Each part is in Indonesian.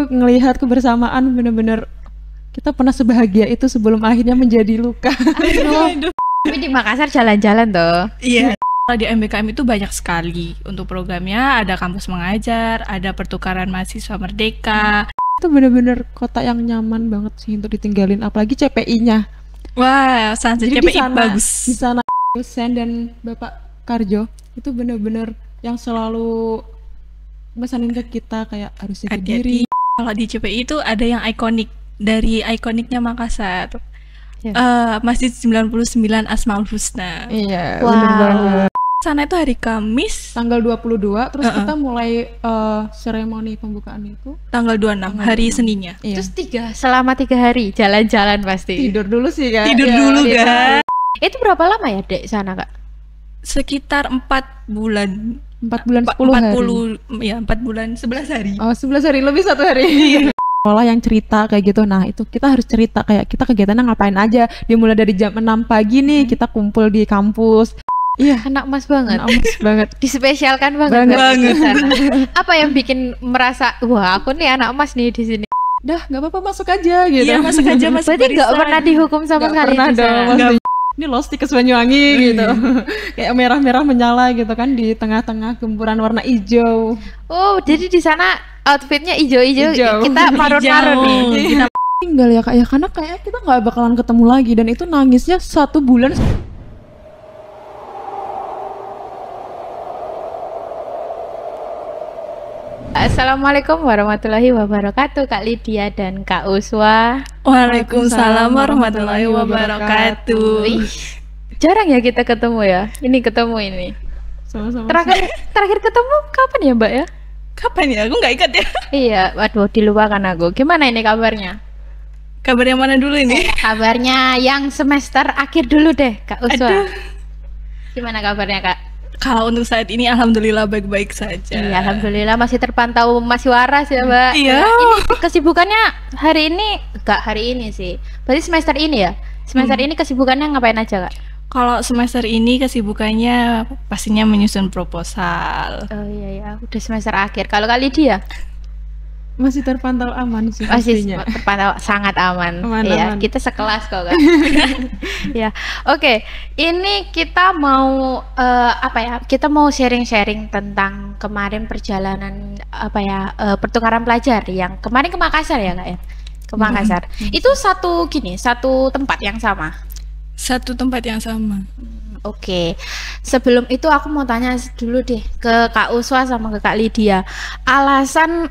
ngelihat kebersamaan bener-bener kita pernah sebahagia itu sebelum akhirnya menjadi luka. Tapi di Makassar jalan-jalan toh. Iya. Kalau di MBKM itu banyak sekali untuk programnya, ada kampus mengajar, ada pertukaran mahasiswa merdeka. Itu bener-bener kota yang nyaman banget sih untuk ditinggalin, apalagi CPI-nya. Wah, Sanse CPI bagus. Di sana dosen dan Bapak Karjo itu bener-bener yang selalu mesanin ke kita kayak harus jaga diri. Kalau di CPI itu ada yang ikonik, dari ikoniknya Makassar. Masjid 99 Asmaul Husna. Iya, bener banget. Sana itu hari Kamis tanggal 22, terus kita mulai seremoni pembukaan itu tanggal 26, hari Seninnya. Iya. Terus selama 3 hari jalan-jalan pasti. Tidur dulu sih Kak. Tidur dulu kan. Itu berapa lama ya Dek sana Kak? Sekitar 4 bulan. 4 bulan 10 hari. Ya 4 bulan 11 hari. Oh 11 hari, lebih 1 hari. Sekolah yang cerita kayak gitu, nah itu kita harus cerita kayak kita kegiatannya ngapain aja. Dimulai dari jam 6 pagi nih kita kumpul di kampus. Iya, anak emas banget. Anak emas banget. Dispesialkan banget. Apa yang bikin merasa wah aku nih anak emas nih di sini? Dah, nggak apa-apa masuk aja gitu. Iya, masuk aja masuk. Berarti nggak pernah dihukum sama sekali. Pernah dong. Ini loh Stikes Banyuwangi gitu. Kayak merah-merah menyala gitu kan di tengah-tengah gempuran warna hijau. Oh, jadi di sana outfitnya hijau-hijau. Kita marun-marun nih. Kita tinggal ya Kak ya, karena kayak kita nggak bakalan ketemu lagi dan itu nangisnya 1 bulan. Assalamualaikum warahmatullahi wabarakatuh Kak Lydia dan Kak Uswa. Waalaikumsalam warahmatullahi wabarakatuh. Jarang ya kita ketemu ya. Ini ketemu ini. Sama-sama. Terakhir ketemu kapan ya Mbak ya? Kapan ya? Aku nggak ingat ya. Iya, waduh dilupakan aku. Gimana ini kabarnya? Kabar yang mana dulu ini? Kabarnya yang semester akhir dulu deh Kak Uswa. Aduh. Gimana kabarnya Kak? Kalau untuk saat ini alhamdulillah baik-baik saja. Iya, alhamdulillah masih terpantau, masih waras ya Mbak. Iya. Ini kesibukannya hari ini, enggak hari ini sih. Berarti semester ini ya? Semester ini kesibukannya ngapain aja Kak? Kalau semester ini kesibukannya pastinya menyusun proposal. Oh iya ya, udah semester akhir. Kalau Kak Lydia? Masih terpantau aman sih masih pastinya. Terpantau sangat aman. Iya, kita sekelas kok kan. Ya, oke. Ini kita mau kita mau sharing-sharing tentang kemarin perjalanan pertukaran pelajar yang kemarin ke Makassar ya Kak ya? Ke Makassar. Itu satu tempat yang sama. Satu tempat yang sama. Oke. Sebelum itu aku mau tanya dulu deh ke Kak Uswa sama ke Kak Lydia.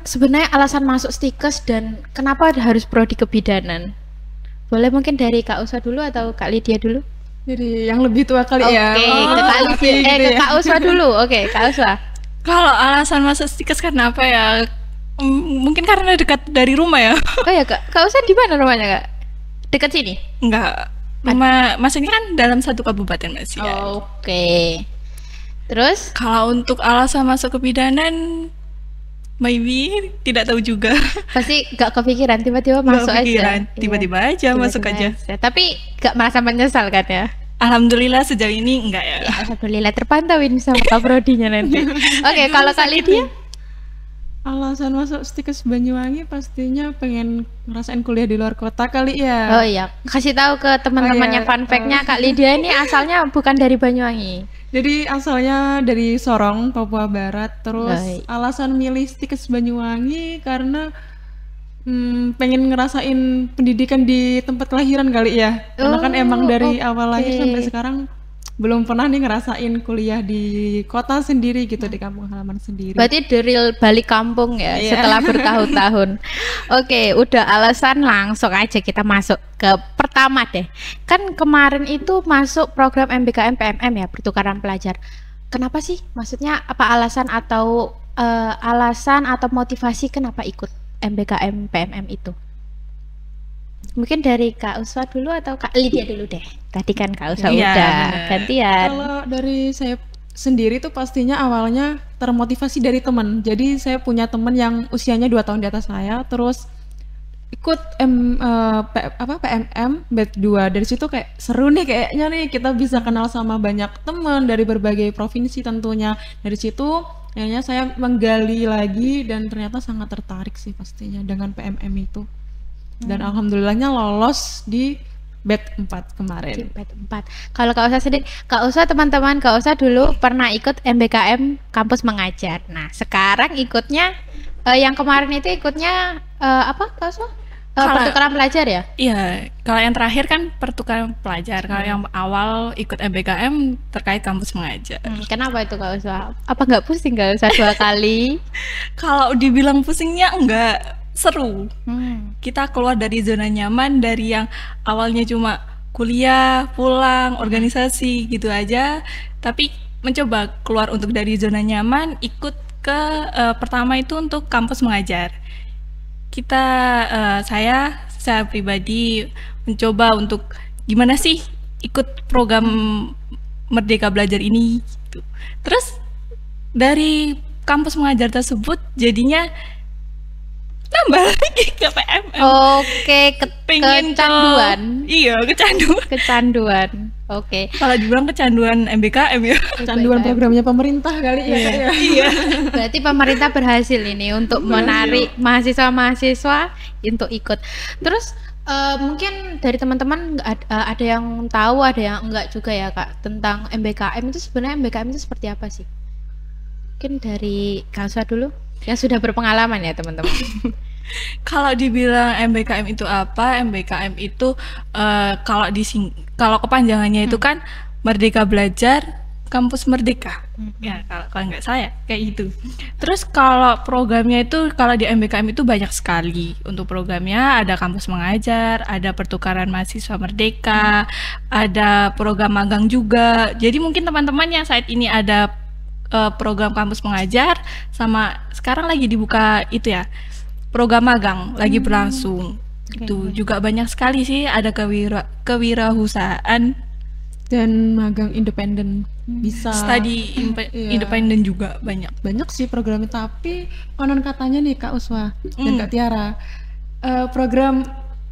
Sebenarnya alasan masuk Stikes dan kenapa harus prodi kebidanan? Boleh mungkin dari Kak Uswa dulu atau Kak Lydia dulu? Jadi yang lebih tua kali ya. Oke, ke Kak Lydia, ke Kak Uswa dulu. Oke, Kak Uswa. Kalau alasan masuk Stikes karena apa ya? Mungkin karena dekat dari rumah ya. Oh ya Kak Uswa di mana rumahnya Kak? Dekat sini? Enggak. Mas ini kan dalam satu kabupaten masih. Oke. Terus? Kalau untuk alasan masuk kebidanan, maybe tidak tahu juga. Pasti gak kepikiran tiba-tiba masuk aja. Tiba-tiba aja masuk aja. Tapi gak merasa menyesal kan ya? Alhamdulillah sejauh ini enggak ya. Alhamdulillah terpantauin sama Kak Prodinya nanti. Oke, kalau Kak Lydia? Alasan masuk Stikes Banyuwangi pastinya pengen ngerasain kuliah di luar kota kali ya. Oh iya, kasih tahu ke teman-temannya fun fact-nya Kak Lydia ini asalnya bukan dari Banyuwangi. Jadi asalnya dari Sorong, Papua Barat. Terus alasan milih Stikes Banyuwangi karena pengen ngerasain pendidikan di tempat kelahiran kali ya. Karena kan emang dari awal lahir sampai sekarang belum pernah nih ngerasain kuliah di kota sendiri gitu, di kampung halaman sendiri. Berarti the real balik kampung ya, setelah bertahun-tahun. Oke, udah alasan, langsung aja kita masuk ke pertama deh. Kan kemarin itu masuk program MBKM PMM ya, pertukaran pelajar. Kenapa sih? Maksudnya apa alasan atau motivasi kenapa ikut MBKM PMM itu? Mungkin dari Kak Uswa dulu atau Kak Lydia dulu deh. Tadi kan Kak Uswa udah gantian. Kalau dari saya sendiri tuh pastinya awalnya termotivasi dari teman. Jadi saya punya teman yang usianya 2 tahun di atas saya, terus ikut PMM batch 2. Dari situ kayak seru nih kayaknya nih, kita bisa kenal sama banyak teman dari berbagai provinsi tentunya. Dari situ akhirnya saya menggali lagi dan ternyata sangat tertarik sih pastinya dengan PMM itu. Dan alhamdulillahnya lolos di batch 4 kemarin. Di batch 4. Kalau Kak Usa sendiri, Kak Usa teman-teman, Kak Usa dulu pernah ikut MBKM Kampus Mengajar. Nah, sekarang ikutnya yang kemarin itu ikutnya apa Kak Usa? Pertukaran pelajar ya? Iya, kalau yang terakhir kan pertukaran pelajar. Kalau yang awal ikut MBKM terkait Kampus Mengajar. Kenapa itu Kak Usa? Apa nggak pusing Kak Usa 2 kali? Kalau dibilang pusingnya enggak, seru. Kita keluar dari zona nyaman, dari yang awalnya cuma kuliah, pulang, organisasi gitu aja, tapi mencoba keluar untuk dari zona nyaman, ikut ke pertama itu untuk Kampus Mengajar. Kita saya pribadi mencoba untuk gimana sih ikut program Merdeka Belajar ini gitu. Terus dari Kampus Mengajar tersebut jadinya nambah lagi ke PMM. Oke, kecanduan. Iya, kecanduan. Kecanduan. Oke. Kalau dibilang kecanduan MBKM ya. Kecanduan programnya pemerintah kali ya. Iya. Berarti pemerintah berhasil ini untuk menarik mahasiswa-mahasiswa untuk ikut. Terus mungkin dari teman-teman ada yang tahu, ada yang enggak juga ya Kak tentang MBKM itu. Sebenarnya MBKM itu seperti apa sih? Mungkin dari Kak Usa dulu yang sudah berpengalaman ya teman-teman. Kalau dibilang MBKM itu apa? MBKM itu kalau kepanjangannya itu kan Merdeka Belajar Kampus Merdeka. Ya, kalau nggak saya kayak gitu. Terus kalau programnya itu kalau di MBKM itu banyak sekali. Untuk programnya ada Kampus Mengajar, ada pertukaran mahasiswa merdeka, ada program magang juga. Jadi mungkin teman-teman yang saat ini ada program Kampus Mengajar sama sekarang lagi dibuka itu ya program magang lagi berlangsung. Itu juga banyak sekali sih, ada kewirausahaan dan magang independen, bisa studi independen juga banyak sih programnya. Tapi konon katanya nih Kak Uswa dan Kak Tiara, program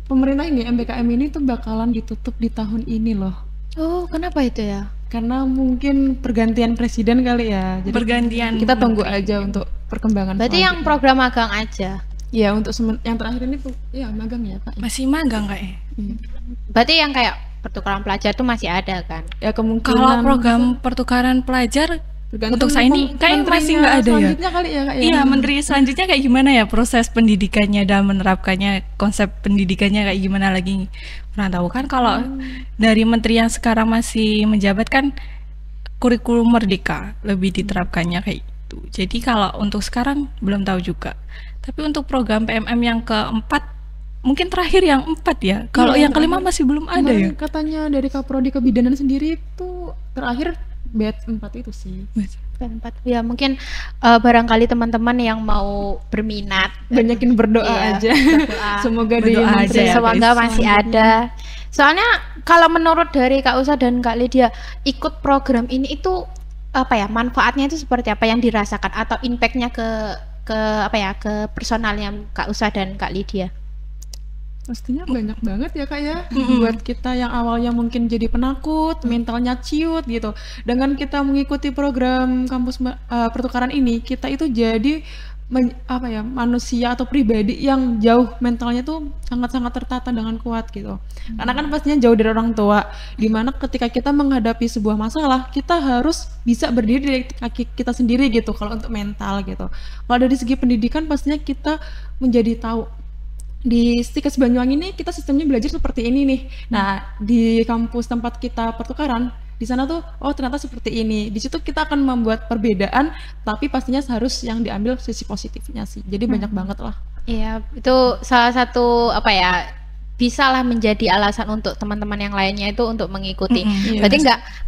pemerintah ini MBKM ini tuh bakalan ditutup di tahun ini loh. Oh, kenapa itu ya? Karena mungkin pergantian presiden kali ya. Jadi kita tunggu aja untuk perkembangan. Berarti yang program magang aja. Ya, untuk yang terakhir ini ya magang ya Pak. Masih magang kayaknya. Berarti yang kayak pertukaran pelajar itu masih ada kan? Ya kemungkinan. Kalau program pertukaran pelajar untuk saya ini kayak masih nggak ada ya. Kali ya, Kak, ya. Iya, menteri selanjutnya kayak gimana ya proses pendidikannya dan menerapkannya, konsep pendidikannya kayak gimana lagi pernah tahu kan. Kalau dari menteri yang sekarang masih menjabat kan kurikulum merdeka lebih diterapkannya kayak itu. Jadi kalau untuk sekarang belum tahu juga. Tapi untuk program PMM yang keempat, mungkin terakhir yang 4 ya. Kalau yang kelima masih belum ada ya. Katanya dari Kaprodi Kebidanan sendiri itu terakhir batch 4 itu sih. Batch 4. Ya mungkin barangkali teman-teman yang mau berminat banyakin berdoa aja. Berdoa. Semoga berdoa aja. Semoga masih ada. Soalnya kalau menurut dari Kak Usa dan Kak Lydia, ikut program ini itu apa ya, manfaatnya itu seperti apa yang dirasakan atau impactnya ke personalnya Kak Usa dan Kak Lydia? Pastinya banyak banget ya Kak ya. Buat kita yang awalnya mungkin jadi penakut, mentalnya ciut gitu, dengan kita mengikuti program kampus pertukaran ini, kita itu jadi manusia atau pribadi yang jauh mentalnya tuh sangat-sangat tertata dengan kuat gitu. Karena kan pastinya jauh dari orang tua, dimana ketika kita menghadapi sebuah masalah, kita harus bisa berdiri dari kaki kita sendiri gitu kalau untuk mental gitu. Kalau dari segi pendidikan pastinya kita menjadi tahu di Stikes Banyuwangi ini kita sistemnya belajar seperti ini nih. Nah, di kampus tempat kita pertukaran, di sana tuh ternyata seperti ini. Di situ kita akan membuat perbedaan, tapi pastinya harus yang diambil sisi positifnya sih. Jadi banyak banget lah. Iya, itu salah satu bisa lah menjadi alasan untuk teman-teman yang lainnya itu untuk mengikuti. Berarti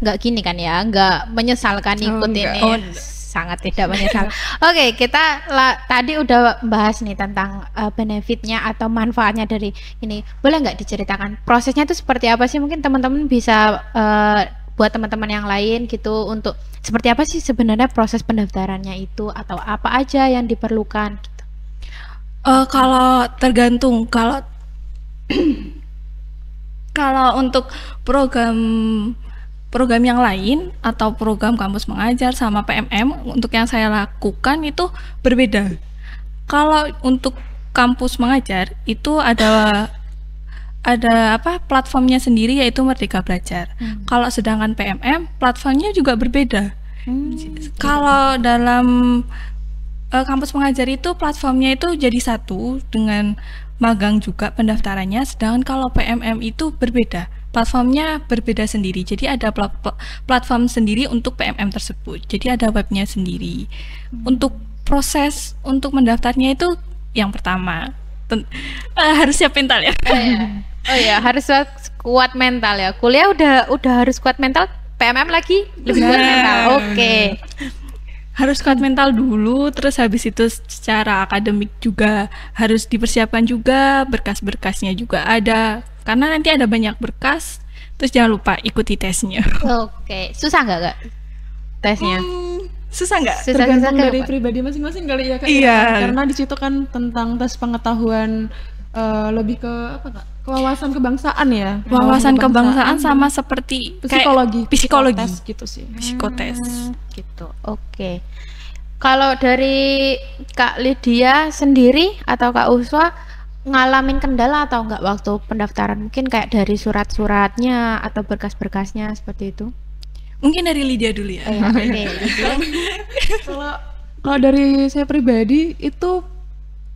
nggak gini kan ya, nggak menyesalkan ikut ini. Sangat tidak menyesal. Oke, kita tadi udah bahas nih tentang benefitnya atau manfaatnya dari ini. Boleh nggak diceritakan prosesnya itu seperti apa sih? Mungkin teman-teman bisa buat teman-teman yang lain gitu, untuk seperti apa sih sebenarnya proses pendaftarannya itu, atau apa aja yang diperlukan gitu. Kalau tergantung, kalau untuk program program yang lain atau program kampus mengajar sama PMM untuk yang saya lakukan itu berbeda. Kalau untuk kampus mengajar itu ada platformnya sendiri yaitu Merdeka Belajar. Kalau sedangkan PMM platformnya juga berbeda. Kalau dalam kampus mengajar itu platformnya itu jadi satu dengan magang juga pendaftarannya, sedangkan kalau PMM itu berbeda. Platformnya berbeda sendiri, jadi ada platform sendiri untuk PMM tersebut, jadi ada webnya sendiri. Untuk proses untuk mendaftarnya itu yang pertama harus siap mental ya. Oh ya, harus kuat mental ya. Kuliah udah harus kuat mental, PMM lagi lebih kuat mental. Oke. Harus kuat mental dulu, terus habis itu secara akademik juga harus dipersiapkan juga, berkas-berkasnya juga ada. Karena nanti ada banyak berkas, terus jangan lupa ikuti tesnya. Oke, susah nggak Kak tesnya? Susah nggak? Tergantung dari pribadi masing-masing kali ya Kak. Iya. Karena di situ kan tentang tes pengetahuan lebih ke apa Kak? Kewawasan kebangsaan ya. Wawasan kebangsaan sama seperti psikologi psikotes gitu sih. Psikotes. Gitu. Oke. Kalau dari Kak Lydia sendiri atau Kak Uswa ngalamin kendala atau enggak waktu pendaftaran, mungkin kayak dari surat-suratnya atau berkas-berkasnya seperti itu? Mungkin dari Lydia dulu ya. Kalau dari saya pribadi itu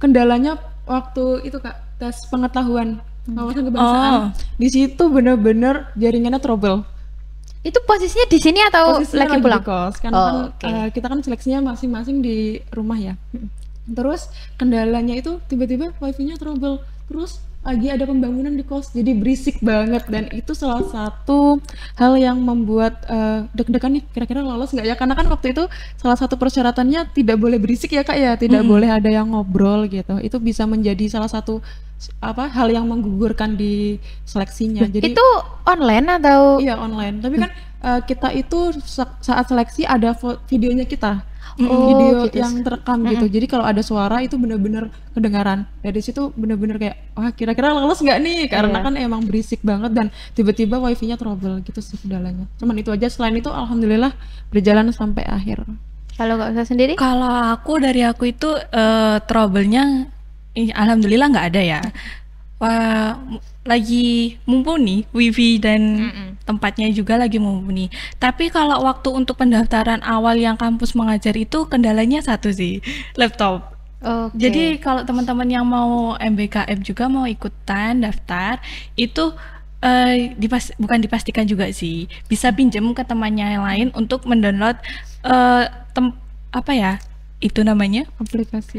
kendalanya waktu itu Kak, tes pengetahuan wawasan kebangsaan. Di situ benar-benar jaringannya trouble. Itu posisinya di sini atau lagi pulang? Di kos. Karena kita kan seleksinya masing-masing di rumah ya. Terus kendalanya itu tiba-tiba wifi-nya trouble. Terus lagi ada pembangunan di kos, jadi berisik banget, dan itu salah satu hal yang membuat deg-degan nih, kira-kira lolos nggak ya? Karena kan waktu itu salah satu persyaratannya tidak boleh berisik ya Kak ya, tidak boleh ada yang ngobrol gitu. Itu bisa menjadi salah satu hal yang menggugurkan di seleksinya. Jadi itu online atau? Iya online. Tapi kan kita itu saat seleksi ada videonya kita. Video gitu, yang terekam gitu. Jadi kalau ada suara itu benar-benar kedengaran. Dari situ benar-benar kayak wah kira-kira lolos nggak nih? Karena kan emang berisik banget dan tiba-tiba wifi-nya trouble gitu sih kendalanya. Cuman itu aja. Selain itu alhamdulillah berjalan sampai akhir. Kalau Kak Usha sendiri? Kalau aku itu trouble-nya alhamdulillah nggak ada ya. Wah, lagi mumpuni wifi dan tempatnya juga lagi mumpuni. Tapi kalau waktu untuk pendaftaran awal yang kampus mengajar itu kendalanya satu sih, laptop. Jadi kalau teman-teman yang mau MBKM juga mau ikutan daftar itu bukan dipastikan juga sih, bisa pinjam ke temannya yang lain untuk mendownload itu namanya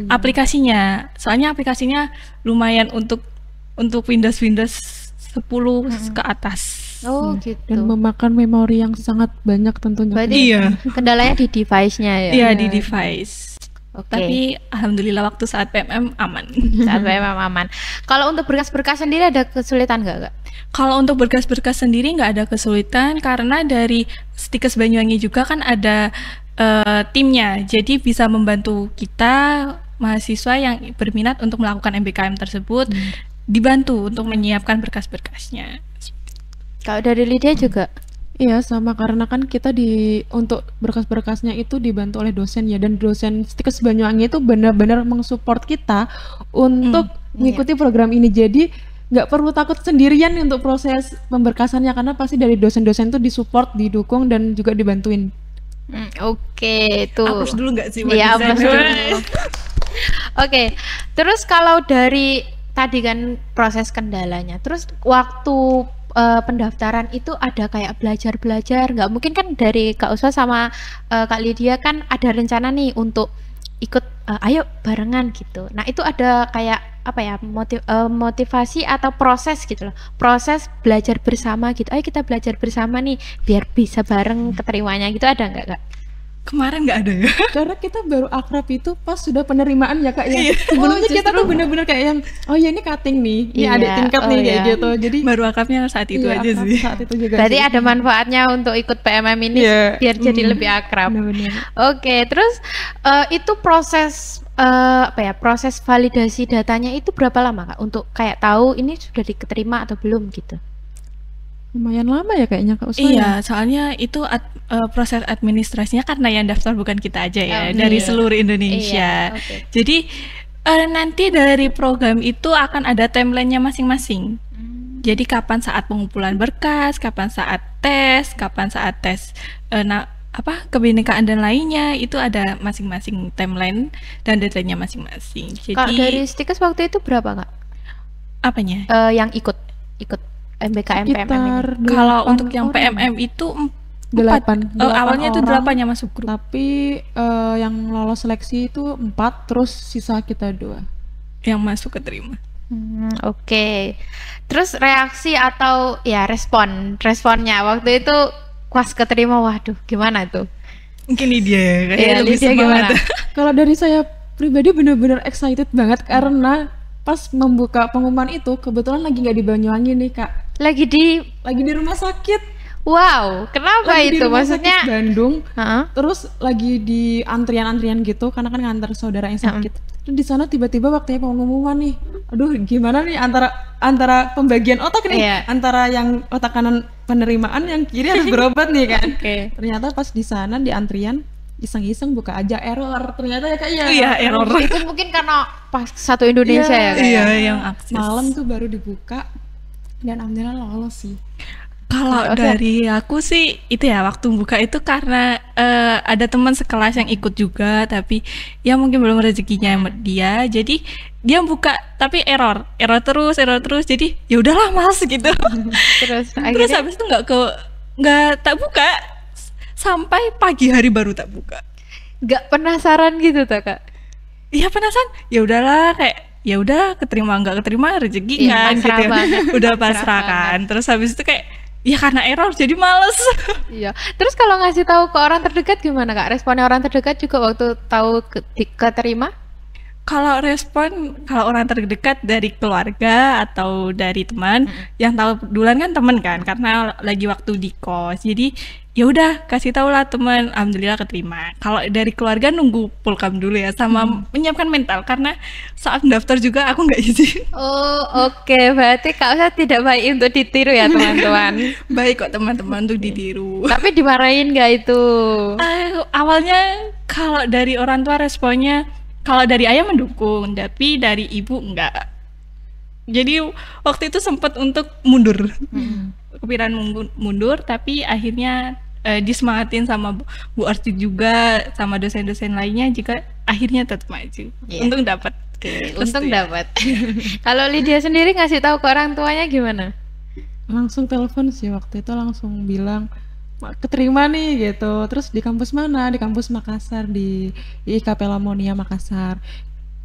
aplikasinya. Soalnya aplikasinya lumayan untuk Windows 10 ke atas. Gitu. Dan memakan memori yang sangat banyak tentunya. Berarti kendalanya di device-nya ya? Iya, di device. Tapi alhamdulillah waktu saat PMM aman. Saat PMM aman. Kalau untuk berkas-berkas sendiri ada kesulitan nggak Kak? Kalau untuk berkas-berkas sendiri nggak ada kesulitan, karena dari Stikes Banyuwangi juga kan ada timnya. Jadi bisa membantu kita mahasiswa yang berminat untuk melakukan MBKM tersebut. Dibantu untuk menyiapkan berkas-berkasnya. Kalau dari Lydia juga? Iya sama, karena kan kita untuk berkas-berkasnya itu dibantu oleh dosen ya, dan dosen Stikes Banyuwangi itu benar-benar mensupport kita untuk mengikuti program ini. Jadi nggak perlu takut sendirian untuk proses pemberkasannya, karena pasti dari dosen-dosen itu disupport, didukung, dan juga dibantuin. Oke, tuh. Hapus dulu nggak sih? Iya, hapus dulu. Oke, terus kalau dari tadi kan proses kendalanya, terus waktu pendaftaran itu ada kayak belajar nggak? Mungkin kan dari Kak Usha sama Kak Lydia kan ada rencana nih untuk ikut ayo barengan gitu. Nah itu ada kayak apa ya, motivasi atau proses gitu loh, proses belajar bersama gitu. Ayo kita belajar bersama nih biar bisa bareng keterimanya gitu, ada nggak Kak? Kemarin nggak ada ya? Karena kita baru akrab itu pas sudah penerimaan ya Kak ya. Sebelumnya kita tuh bener-bener kayak yang oh ya ini cutting nih, ini adik tingkat nih kayak gitu. Jadi baru akrabnya saat itu aja sih. Saat itu juga. Berarti ada manfaatnya untuk ikut PMM ini biar jadi lebih akrab. Oke, terus itu proses proses validasi datanya itu berapa lama Kak untuk kayak tahu ini sudah diterima atau belum gitu? Lumayan lama ya kayaknya Kak Uswa. Iya, soalnya itu proses administrasinya karena yang daftar bukan kita aja ya, dari seluruh Indonesia. Jadi nanti dari program itu akan ada timelinenya masing-masing. Jadi kapan saat pengumpulan berkas, kapan saat tes kebinekaan dan lainnya, itu ada masing-masing timeline dan deadline-nya masing-masing. Jadi Kak, dari Stikes waktu itu berapa Kak? Apanya? Yang ikut MBKM PMM ini. Kalau untuk yang PMM itu 8. Awalnya itu 8 yang masuk grup. Tapi yang lolos seleksi itu 4, terus sisa kita 2 yang masuk keterima. Oke. Terus reaksi atau ya responnya waktu itu pas keterima, waduh gimana tuh? Mungkin Lydia kayaknya lebih gimana? Kalau dari saya pribadi benar-benar excited banget karena pas membuka pengumuman itu kebetulan lagi nggak di Banyuwangi nih Kak. Lagi di rumah sakit. Wow, kenapa lagi itu? Maksudnya Bandung. Terus lagi di antrian-antrian gitu karena kan ngantar saudara yang sakit. Terus di sana tiba-tiba waktunya pengumuman nih. Aduh, gimana nih antara pembagian otak nih, antara yang otak kanan penerimaan, yang kiri harus berobat nih kan. Ternyata pas di sana di antrian iseng-iseng buka aja error, ternyata ya Kak ya. Iya, error. Itu mungkin karena pas satu Indonesia ya Kak. Iya, yang akses. Malam tuh baru dibuka dan alhamdulillah lolos sih. Kalau dari aku sih itu ya, waktu buka itu karena ada teman sekelas yang ikut juga, tapi ya mungkin belum rezekinya dia, jadi dia buka tapi error terus, jadi ya udahlah mas gitu. Terus habis itu nggak tak buka sampai pagi hari baru tak buka. Nggak penasaran gitu tak Kak? Iya penasaran, ya udahlah, kayak ya udah keterima nggak keterima rezeki kan gitu ya. Udah pasrah kan. Terus habis itu kayak ya karena error jadi males. Iya. Terus kalau ngasih tahu ke orang terdekat gimana Kak? Responnya orang terdekat juga waktu tahu keterima? Kalau orang terdekat dari keluarga atau dari teman, yang tahu duluan kan teman kan, karena lagi waktu di kos. Jadi ya udah kasih tahu lah teman, alhamdulillah keterima. Kalau dari keluarga nunggu pulkam dulu ya, sama menyiapkan mental, karena saat daftar juga aku nggak izin. Oh oke. Berarti Kak Usha tidak baik untuk ditiru ya teman-teman. Baik kok teman-teman untuk ditiru. Tapi dimarahin nggak itu? Awalnya kalau dari orang tua responnya, kalau dari ayah mendukung, tapi dari ibu enggak. Jadi waktu itu sempat untuk mundur, kepikiran mundur, tapi akhirnya disemangatin sama Bu Arti juga, sama dosen-dosen lainnya, juga akhirnya tetap maju. Untung dapat. Untung dapat. Kalau Lydia sendiri ngasih tahu ke orang tuanya gimana? Langsung telepon sih waktu itu, langsung bilang keterima nih gitu. Terus di kampus mana? Di kampus Makassar, di IKP Lamonia Makassar.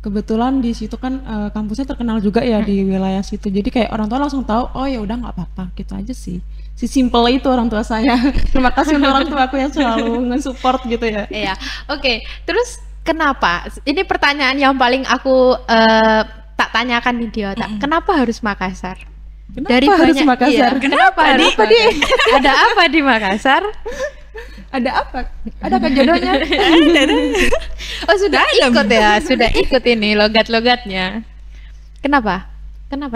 Kebetulan di situ kan kampusnya terkenal juga ya di wilayah situ. Jadi kayak orang tua langsung tahu, oh ya udah nggak apa-apa, gitu aja sih. Si simple itu orang tua saya. Terima kasih untuk orang tua aku yang selalu nge-support gitu ya. Iya. Oke. Terus kenapa? Ini pertanyaan yang paling aku tak tanyakan di Diota. Kenapa harus Makassar? Kenapa harus Makassar? Iya. Kenapa harus Makassar? Ada apa di Makassar? Ada apa? Ada kan jodohnya? Oh sudah ikut ya, sudah ikut ini logat-logatnya. Kenapa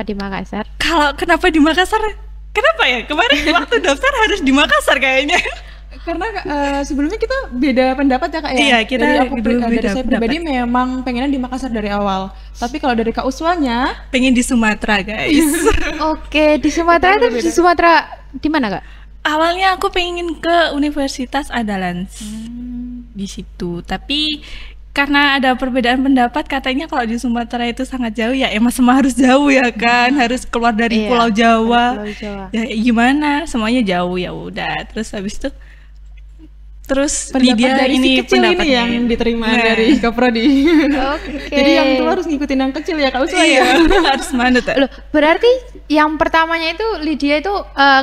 di Makassar? Kalau kenapa di Makassar? Kenapa ya? Kemarin waktu daftar harus di Makassar kayaknya. Karena sebelumnya kita beda pendapat ya Kak ya. Iya, kita dari saya pribadi memang pengennya di Makassar dari awal. Tapi kalau dari Kak Uswanya pengen di Sumatera guys. Oke, di Sumatera itu di Sumatera di mana Kak? Awalnya aku pengen ke Universitas Andalas di situ, tapi karena ada perbedaan pendapat, katanya kalau di Sumatera itu sangat jauh ya, emang semua harus jauh ya kan, harus keluar dari Pulau Jawa. Ya gimana, semuanya jauh ya udah. Terus habis itu Lydia dari ini si kecil ini yang diterima dari Kaprodi. Jadi yang tua harus ngikutin yang kecil ya Kak Uswa ya. Harus manut. Loh, berarti yang pertamanya itu Lydia itu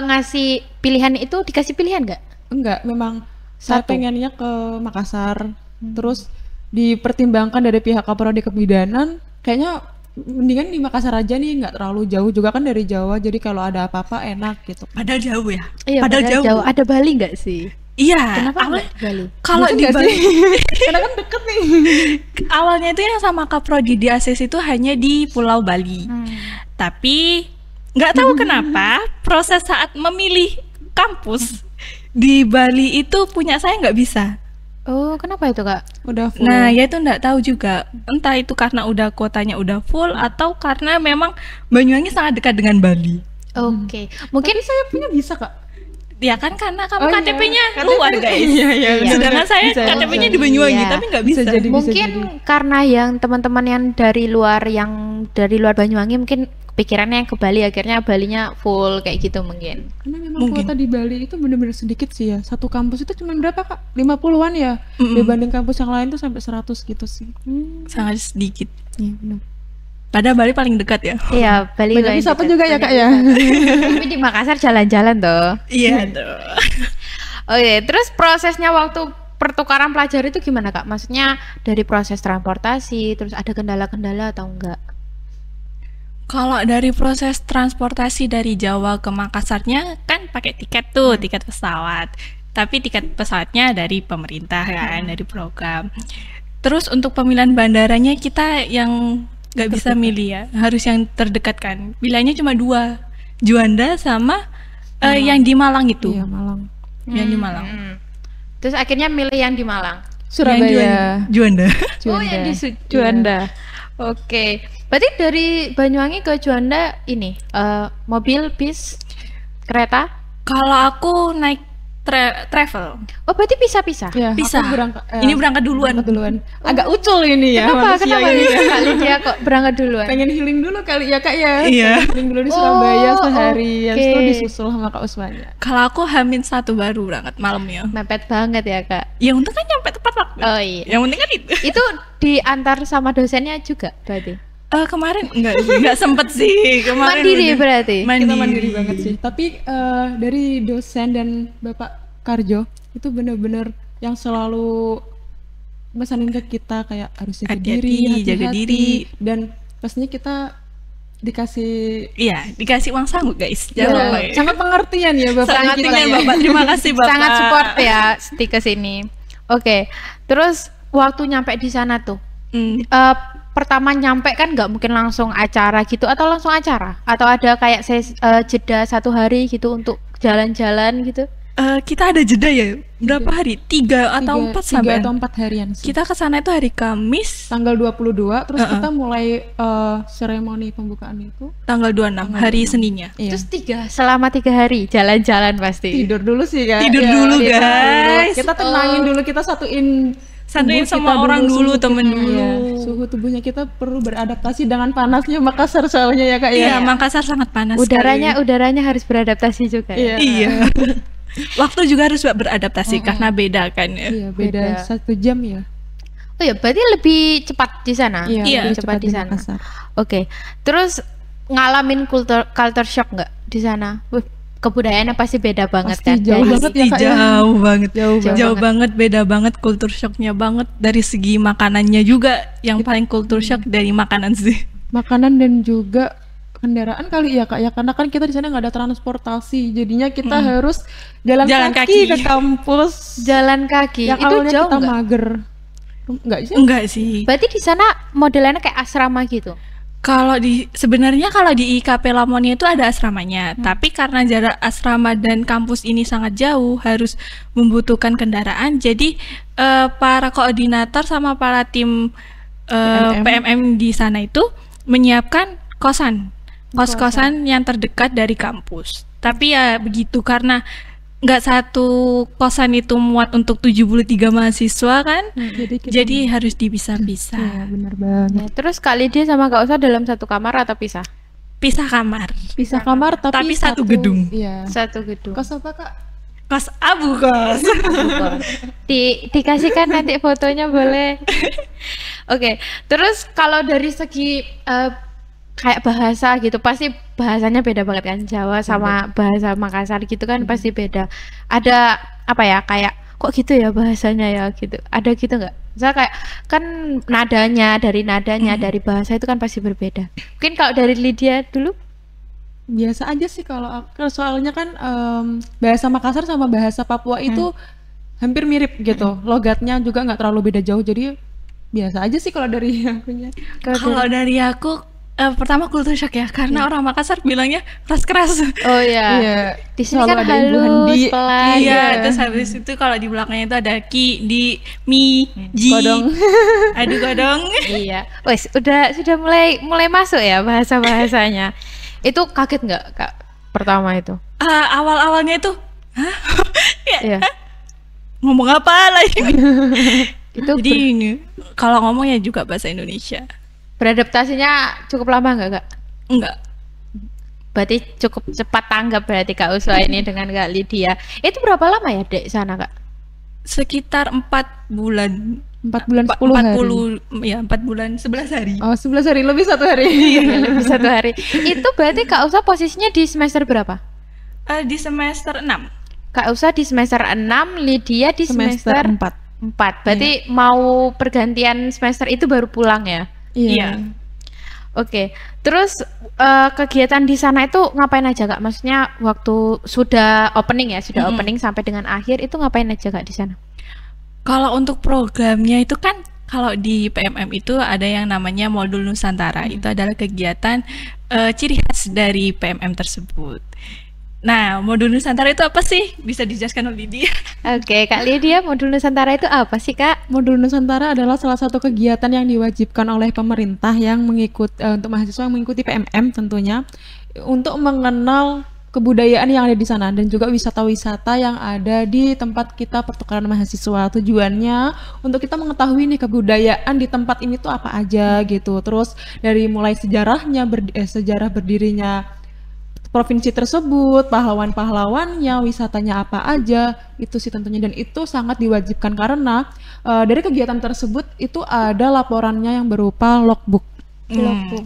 ngasih pilihan itu dikasih pilihan nggak? Enggak, memang saya pengennya ke Makassar. Terus dipertimbangkan dari pihak Kaprodi Kebidanan, kayaknya mendingan di Makassar aja nih, nggak terlalu jauh juga kan dari Jawa, jadi kalau ada apa-apa enak gitu. Padahal jauh ya? Iya, padahal jauh. Ada Bali nggak sih? Iya. Kenapa Bali? Kalau di Bali, karena kan deket nih. Awalnya itu yang sama Kaprodi di ACC itu hanya di Pulau Bali. Tapi nggak tahu kenapa proses saat memilih kampus di Bali itu punya saya nggak bisa. Oh, kenapa itu Kak? Udah full. Nah, ya itu nggak tahu juga. Entah itu karena udah kuotanya udah full atau karena memang Banyuwangi sangat dekat dengan Bali. Oke. Mungkin tapi saya punya bisa Kak. Ya kan karena kamu Oh, iya. KTP-nya KTP luar guys. Iya. Sedangkan saya Bisa. KTP-nya di Banyuwangi Iya. tapi nggak bisa. Bisa jadi. mungkin karena yang teman-teman yang dari luar Banyuwangi mungkin pikirannya yang ke Bali, akhirnya Balinya full kayak gitu mungkin. Karena memang Mungkin. kuota di Bali itu benar-benar sedikit sih ya. Satu kampus itu cuma berapa Kak? 50-an ya. Dibanding kampus yang lain tuh sampai 100 gitu sih. Sangat sedikit. Iya benar. Padahal Bali paling dekat ya. Iya, Bali Banyak paling wisata dekat, juga ya banyak Kak ya. wisata. Tapi di Makassar jalan-jalan toh. Iya tuh. Oke, terus prosesnya waktu pertukaran pelajar itu gimana Kak? Maksudnya dari proses transportasi, terus ada kendala-kendala atau enggak? Kalau dari proses transportasi dari Jawa ke Makassarnya kan pakai tiket tuh, tiket pesawat. Tapi tiket pesawatnya dari pemerintah kan, dari program. Terus untuk pemilihan bandaranya kita yang nggak bisa milih ya, harus yang terdekat kan. Pilihannya cuma 2, Juanda sama yang di Malang itu. Iya Malang. Yang di Malang. Terus akhirnya milih yang di Malang. Surabaya. Juanda. Oh, yang di Juanda. Oke. Berarti dari Banyuwangi ke Juanda ini mobil, bis, kereta? Kalau aku naik travel. Oh, berarti pisah-pisah. Ya, Bisa. aku berangkat, Ini berangkat duluan. Agak ucul ini ya. Kenapa? manusia Kenapa ini ya. Kak Lydia kok berangkat duluan? Pengen healing dulu kali ya Kak ya. Iya. Pengen healing dulu di Surabaya Oh, sehari. Habis itu oke. disusul sama Kak Usmanya. Kalau aku H-1 baru berangkat malamnya. Mepet banget ya Kak. Ya untung kan nyampe tepat waktu. Oh iya. Yang penting kan itu. Itu diantar sama dosennya juga berarti? Kemarin enggak sempet sih. Kemarin Mandiri udah- berarti? Kita mandiri banget sih. Tapi dari dosen dan Bapak Karjo itu benar-benar yang selalu pesanin ke kita kayak harus jaga Hati-hati, diri, jaga hati-hati. diri. Dan pastinya kita dikasih Iya, dikasih uang sangguk guys. ya, Jangan lupa ya. sangat pengertian ya Bapak Sangat kita pengertian, ya. Bapak. Terima kasih Bapak. Sangat support ya Siti ke sini. Oke. Terus waktu nyampe di sana tuh Hmm. pertama nyampe kan nggak mungkin langsung acara gitu, atau langsung acara, atau ada kayak jeda 1 hari gitu untuk jalan-jalan gitu? Kita ada jeda ya. Berapa hari? 3 atau 4 sampai. 3 atau 4 harian sih. Kita ke sana itu hari Kamis, Tanggal 22 terus kita mulai seremoni pembukaan itu. tanggal 26, hari Seninnya. Iya. Terus selama 3 hari jalan-jalan pasti. Tidur dulu sih kan. Tidur dulu, guys. Kita tenangin dulu, kita satuin Santuin tubuh sama kita orang dulu, suhu temen kita- dulu. iya, suhu tubuhnya kita perlu beradaptasi dengan panasnya Makassar soalnya ya Kak ya. Iya, Makassar sangat panas Udaranya harus beradaptasi juga. Iya. Iya. Waktu juga harus beradaptasi karena beda kan ya. Iya, beda 1 jam ya. Oh ya, berarti lebih cepat di sana. Iya, lebih cepat di sana. Makassar. Oke. Terus ngalamin culture shock nggak di sana? Wih, kebudayaannya pasti beda banget Pasti kan. jauh Dari- banget ya, Kak, ya. Jauh banget. Jauh Jauh banget, beda banget, kultur shocknya banget. Dari segi makanannya juga, yang paling kultur shock dari makanan sih. Makanan dan juga kendaraan kali ya Kak ya, karena kan kita di sana nggak ada transportasi, jadinya kita harus jalan Jalan kaki kaki. ke kampus. Jalan kaki. Yang Itu awalnya jauh kita nggak? mager. Enggak sih? Enggak sih. Berarti di sana modelannya kayak asrama gitu. Kalau sebenarnya kalau di IKP Lamonnya itu ada asramanya, tapi karena jarak asrama dan kampus ini sangat jauh, harus membutuhkan kendaraan. Jadi para koordinator sama para tim PMM di sana itu menyiapkan kos-kosan yang terdekat dari kampus. Tapi ya begitu, karena nggak satu kosan itu muat untuk 73 mahasiswa kan, jadi harus dipisah-pisah. Iya, benar banget. Nah, terus Kak Lydia sama Kak Usa dalam satu kamar atau pisah? Pisah kamar, Pisah kamar Tapi satu gedung. Iya. Satu gedung. Kos apa Kak? kos abu kos. Dikasihkan nanti fotonya boleh. Oke, terus kalau dari segi kayak bahasa gitu, pasti bahasanya beda banget kan, Jawa sama bahasa Makassar gitu kan pasti beda. Ada apa ya, kayak kok gitu ya bahasanya ya gitu. Ada gitu nggak? Misalnya kayak kan nadanya dari bahasa itu kan pasti berbeda. Mungkin kalau dari Lydia dulu? Biasa aja sih kalau aku, soalnya kan bahasa Makassar sama bahasa Papua itu hampir mirip gitu. Logatnya juga nggak terlalu beda jauh, jadi biasa aja sih kalau dari akunya. Kalau dari aku Pertama kultur shock ya, karena orang Makassar bilangnya keras-keras. Oh iya. Di sini kan halus, pelan. Iya, terus habis itu kalau di belakangnya itu ada ki, di, mi, ji, godong. Aduh godong. Iya. Wes, sudah mulai masuk ya bahasa-bahasanya. Itu kaget nggak Kak pertama itu? Awal-awalnya itu, hah? Iya. Ngomong apa lagi? Itu jadi ini kalau ngomongnya juga bahasa Indonesia. Beradaptasinya cukup lama nggak Kak? Enggak. Berarti cukup cepat tanggap berarti Kak Uswa ini dengan Kak Lydia. Itu berapa lama ya Dek sana Kak? Sekitar 4 bulan. 4 bulan 10 hari. Ya 4 bulan 11 hari. Oh 11 hari, lebih 1 hari. Lebih 1 hari. Itu berarti Kak Uswa posisinya di semester berapa? Di semester 6. Kak Uswa di semester 6, Lydia di semester 4. Berarti mau pergantian semester itu baru pulang ya? Iya. Oke. Terus kegiatan di sana itu ngapain aja Kak? Maksudnya waktu sudah opening ya, opening sampai dengan akhir itu ngapain aja Kak di sana? Kalau untuk programnya itu kan kalau di PMM itu ada yang namanya modul Nusantara. Itu adalah kegiatan ciri khas dari PMM tersebut. Nah, modul Nusantara itu apa sih? Bisa dijelaskan oleh Lydia. Oke, Kak Lydia, modul Nusantara itu apa sih, Kak? Modul Nusantara adalah salah satu kegiatan yang diwajibkan oleh pemerintah yang untuk mahasiswa yang mengikuti PMM tentunya untuk mengenal kebudayaan yang ada di sana dan juga wisata-wisata yang ada di tempat kita pertukaran mahasiswa. Tujuannya untuk kita mengetahui nih kebudayaan di tempat ini tuh apa aja gitu. Terus dari mulai sejarahnya, sejarah berdirinya provinsi tersebut, pahlawan-pahlawannya, wisatanya apa aja, itu sih tentunya. Dan itu sangat diwajibkan karena dari kegiatan tersebut itu ada laporannya yang berupa logbook.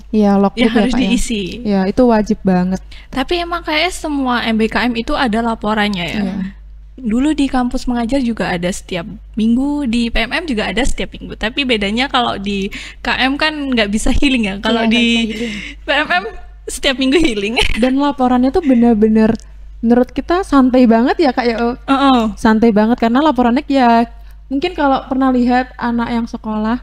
Iya, logbook ya, harus diisi. Ya, itu wajib banget. Tapi emang kayak semua MBKM itu ada laporannya ya. Dulu di kampus mengajar juga ada setiap minggu, di PMM juga ada setiap minggu. Tapi bedanya kalau di KM kan nggak bisa healing ya. Kalau di PMM setiap minggu healing. Dan laporannya tuh bener-bener menurut kita santai banget ya Kak ya. Santai banget karena laporannya ya mungkin kalau pernah lihat anak sekolah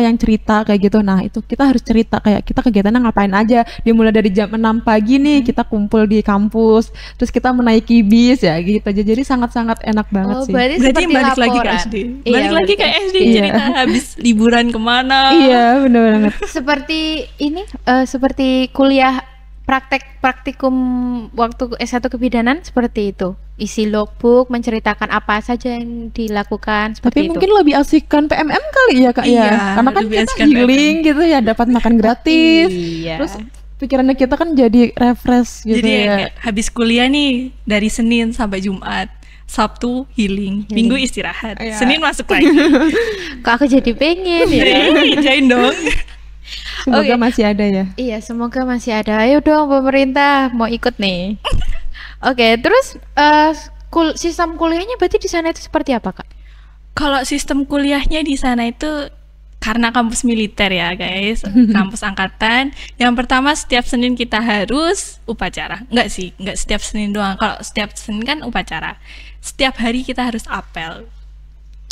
yang cerita kayak gitu. Nah, itu kita harus cerita kayak kita kegiatannya ngapain aja. Dimulai dari jam 6 pagi nih kita kumpul di kampus, terus kita menaiki bis ya gitu aja. Jadi sangat-sangat enak banget sih. Berarti balik lagi ke SD. Balik lagi ke SD cerita habis liburan kemana. Iya, benar banget. Seperti ini seperti kuliah praktikum waktu S1 kebidanan seperti itu. Isi logbook, menceritakan apa saja yang dilakukan seperti Tapi itu. Mungkin lebih asikkan PMM kali ya Kak ya. Karena kan kita healing PMM gitu ya, dapat makan gratis. Terus pikirannya kita kan jadi refresh gitu. Jadi ya. Habis kuliah nih dari Senin sampai Jumat, Sabtu healing, Minggu istirahat, Senin masuk lagi. Kok aku jadi pengen ya. Join dong. Semoga masih ada ya. Iya, semoga masih ada. Ayo dong pemerintah mau ikut nih. Oke, terus sistem kuliahnya berarti di sana itu seperti apa, Kak? Kalau sistem kuliahnya di sana itu karena kampus militer ya, guys, kampus angkatan. Yang pertama setiap Senin kita harus upacara. Enggak setiap Senin doang. Kalau setiap Senin kan upacara. Setiap hari kita harus apel.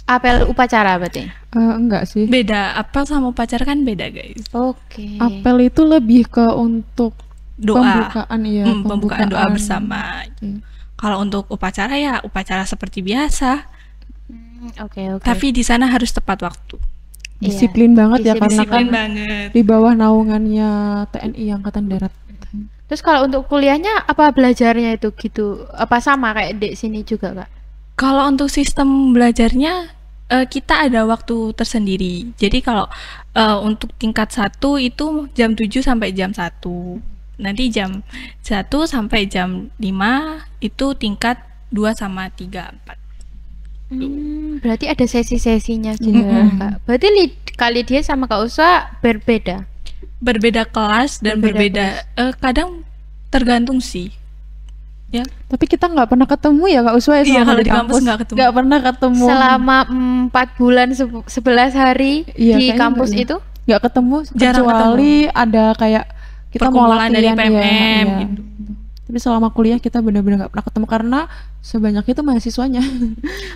Apel upacara berarti? Enggak sih. Beda, apel sama upacara kan beda, guys. Oke. Apel itu lebih ke untuk doa. Pembukaan doa bersama. Kalau untuk upacara ya upacara seperti biasa. Oke. Tapi di sana harus tepat waktu. Disiplin banget ya karena kan banget. Di bawah naungannya TNI Angkatan Darat. Terus kalau untuk kuliahnya apa belajarnya itu gitu? Apa sama kayak di sini juga, Kak? Kalau untuk sistem belajarnya kita ada waktu tersendiri. Jadi kalau untuk tingkat 1 itu jam 7 sampai jam 1. Nanti jam 1 sampai jam 5 itu tingkat 2 sama 3, 4. Berarti ada sesi-sesinya juga, Kak. Berarti kali dia sama Kak Uswa berbeda? Berbeda kelas dan berbeda kadang tergantung sih. Ya. Tapi kita nggak pernah ketemu ya Kak Uswa ya, iya, kalau di kampus nggak ketemu. Nggak pernah ketemu. Selama 4 bulan 11 hari di kampus itu? Nggak ketemu, jarang kecuali ada kayak kita mau latihan dari PMM ya. Gitu. Tapi selama kuliah kita benar-benar nggak pernah ketemu karena sebanyak itu mahasiswanya.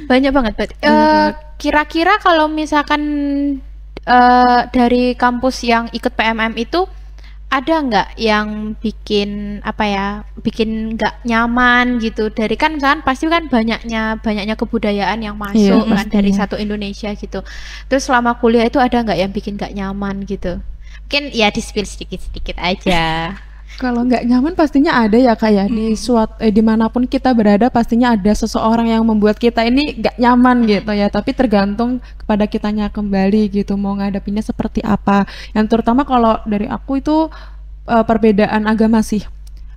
Banyak banget. Kira-kira kalau misalkan dari kampus yang ikut PMM itu ada nggak yang bikin apa ya, bikin nggak nyaman gitu, dari kan misalkan pasti kan banyaknya kebudayaan yang masuk kan dari satu Indonesia gitu, terus selama kuliah itu ada nggak yang bikin nggak nyaman gitu, mungkin ya di spill sedikit aja. Kalau nggak nyaman pastinya ada ya Kak ya, dimanapun kita berada pastinya ada seseorang yang membuat kita ini nggak nyaman gitu ya, tapi tergantung kepada kitanya kembali gitu mau ngadepinnya seperti apa. Yang terutama kalau dari aku itu perbedaan agama sih,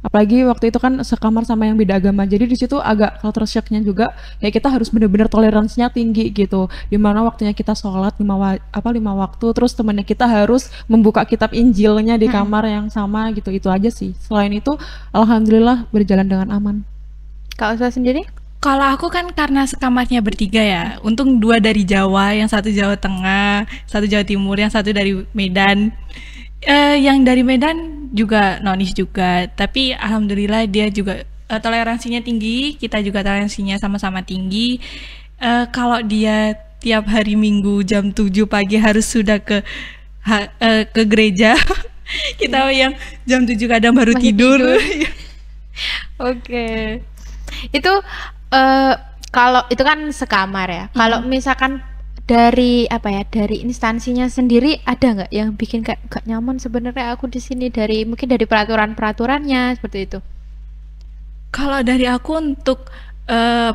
apalagi waktu itu kan sekamar sama yang beda agama, jadi di situ agak culture shocknya juga ya, kita harus bener-bener toleransinya tinggi gitu, dimana waktunya kita sholat 5 waktu, terus temannya kita harus membuka kitab Injilnya di kamar yang sama gitu, itu aja sih. Selain itu alhamdulillah berjalan dengan aman. Kak Uswa sendiri? Kalau aku kan karena sekamarnya bertiga ya, untung 2 dari Jawa, yang 1 Jawa Tengah, 1 Jawa Timur, yang 1 dari Medan. Yang dari Medan juga nonis juga, tapi alhamdulillah dia juga toleransinya tinggi, kita juga toleransinya sama-sama tinggi. Kalau dia tiap hari Minggu jam 7 pagi harus sudah ke gereja, kita yang jam 7 kadang baru tidur. Oke. Itu kalau itu kan sekamar ya. Kalau misalkan dari apa ya, dari instansinya sendiri ada nggak yang bikin kayak gak nyaman sebenarnya aku di sini, dari mungkin dari peraturannya seperti itu? Kalau dari aku untuk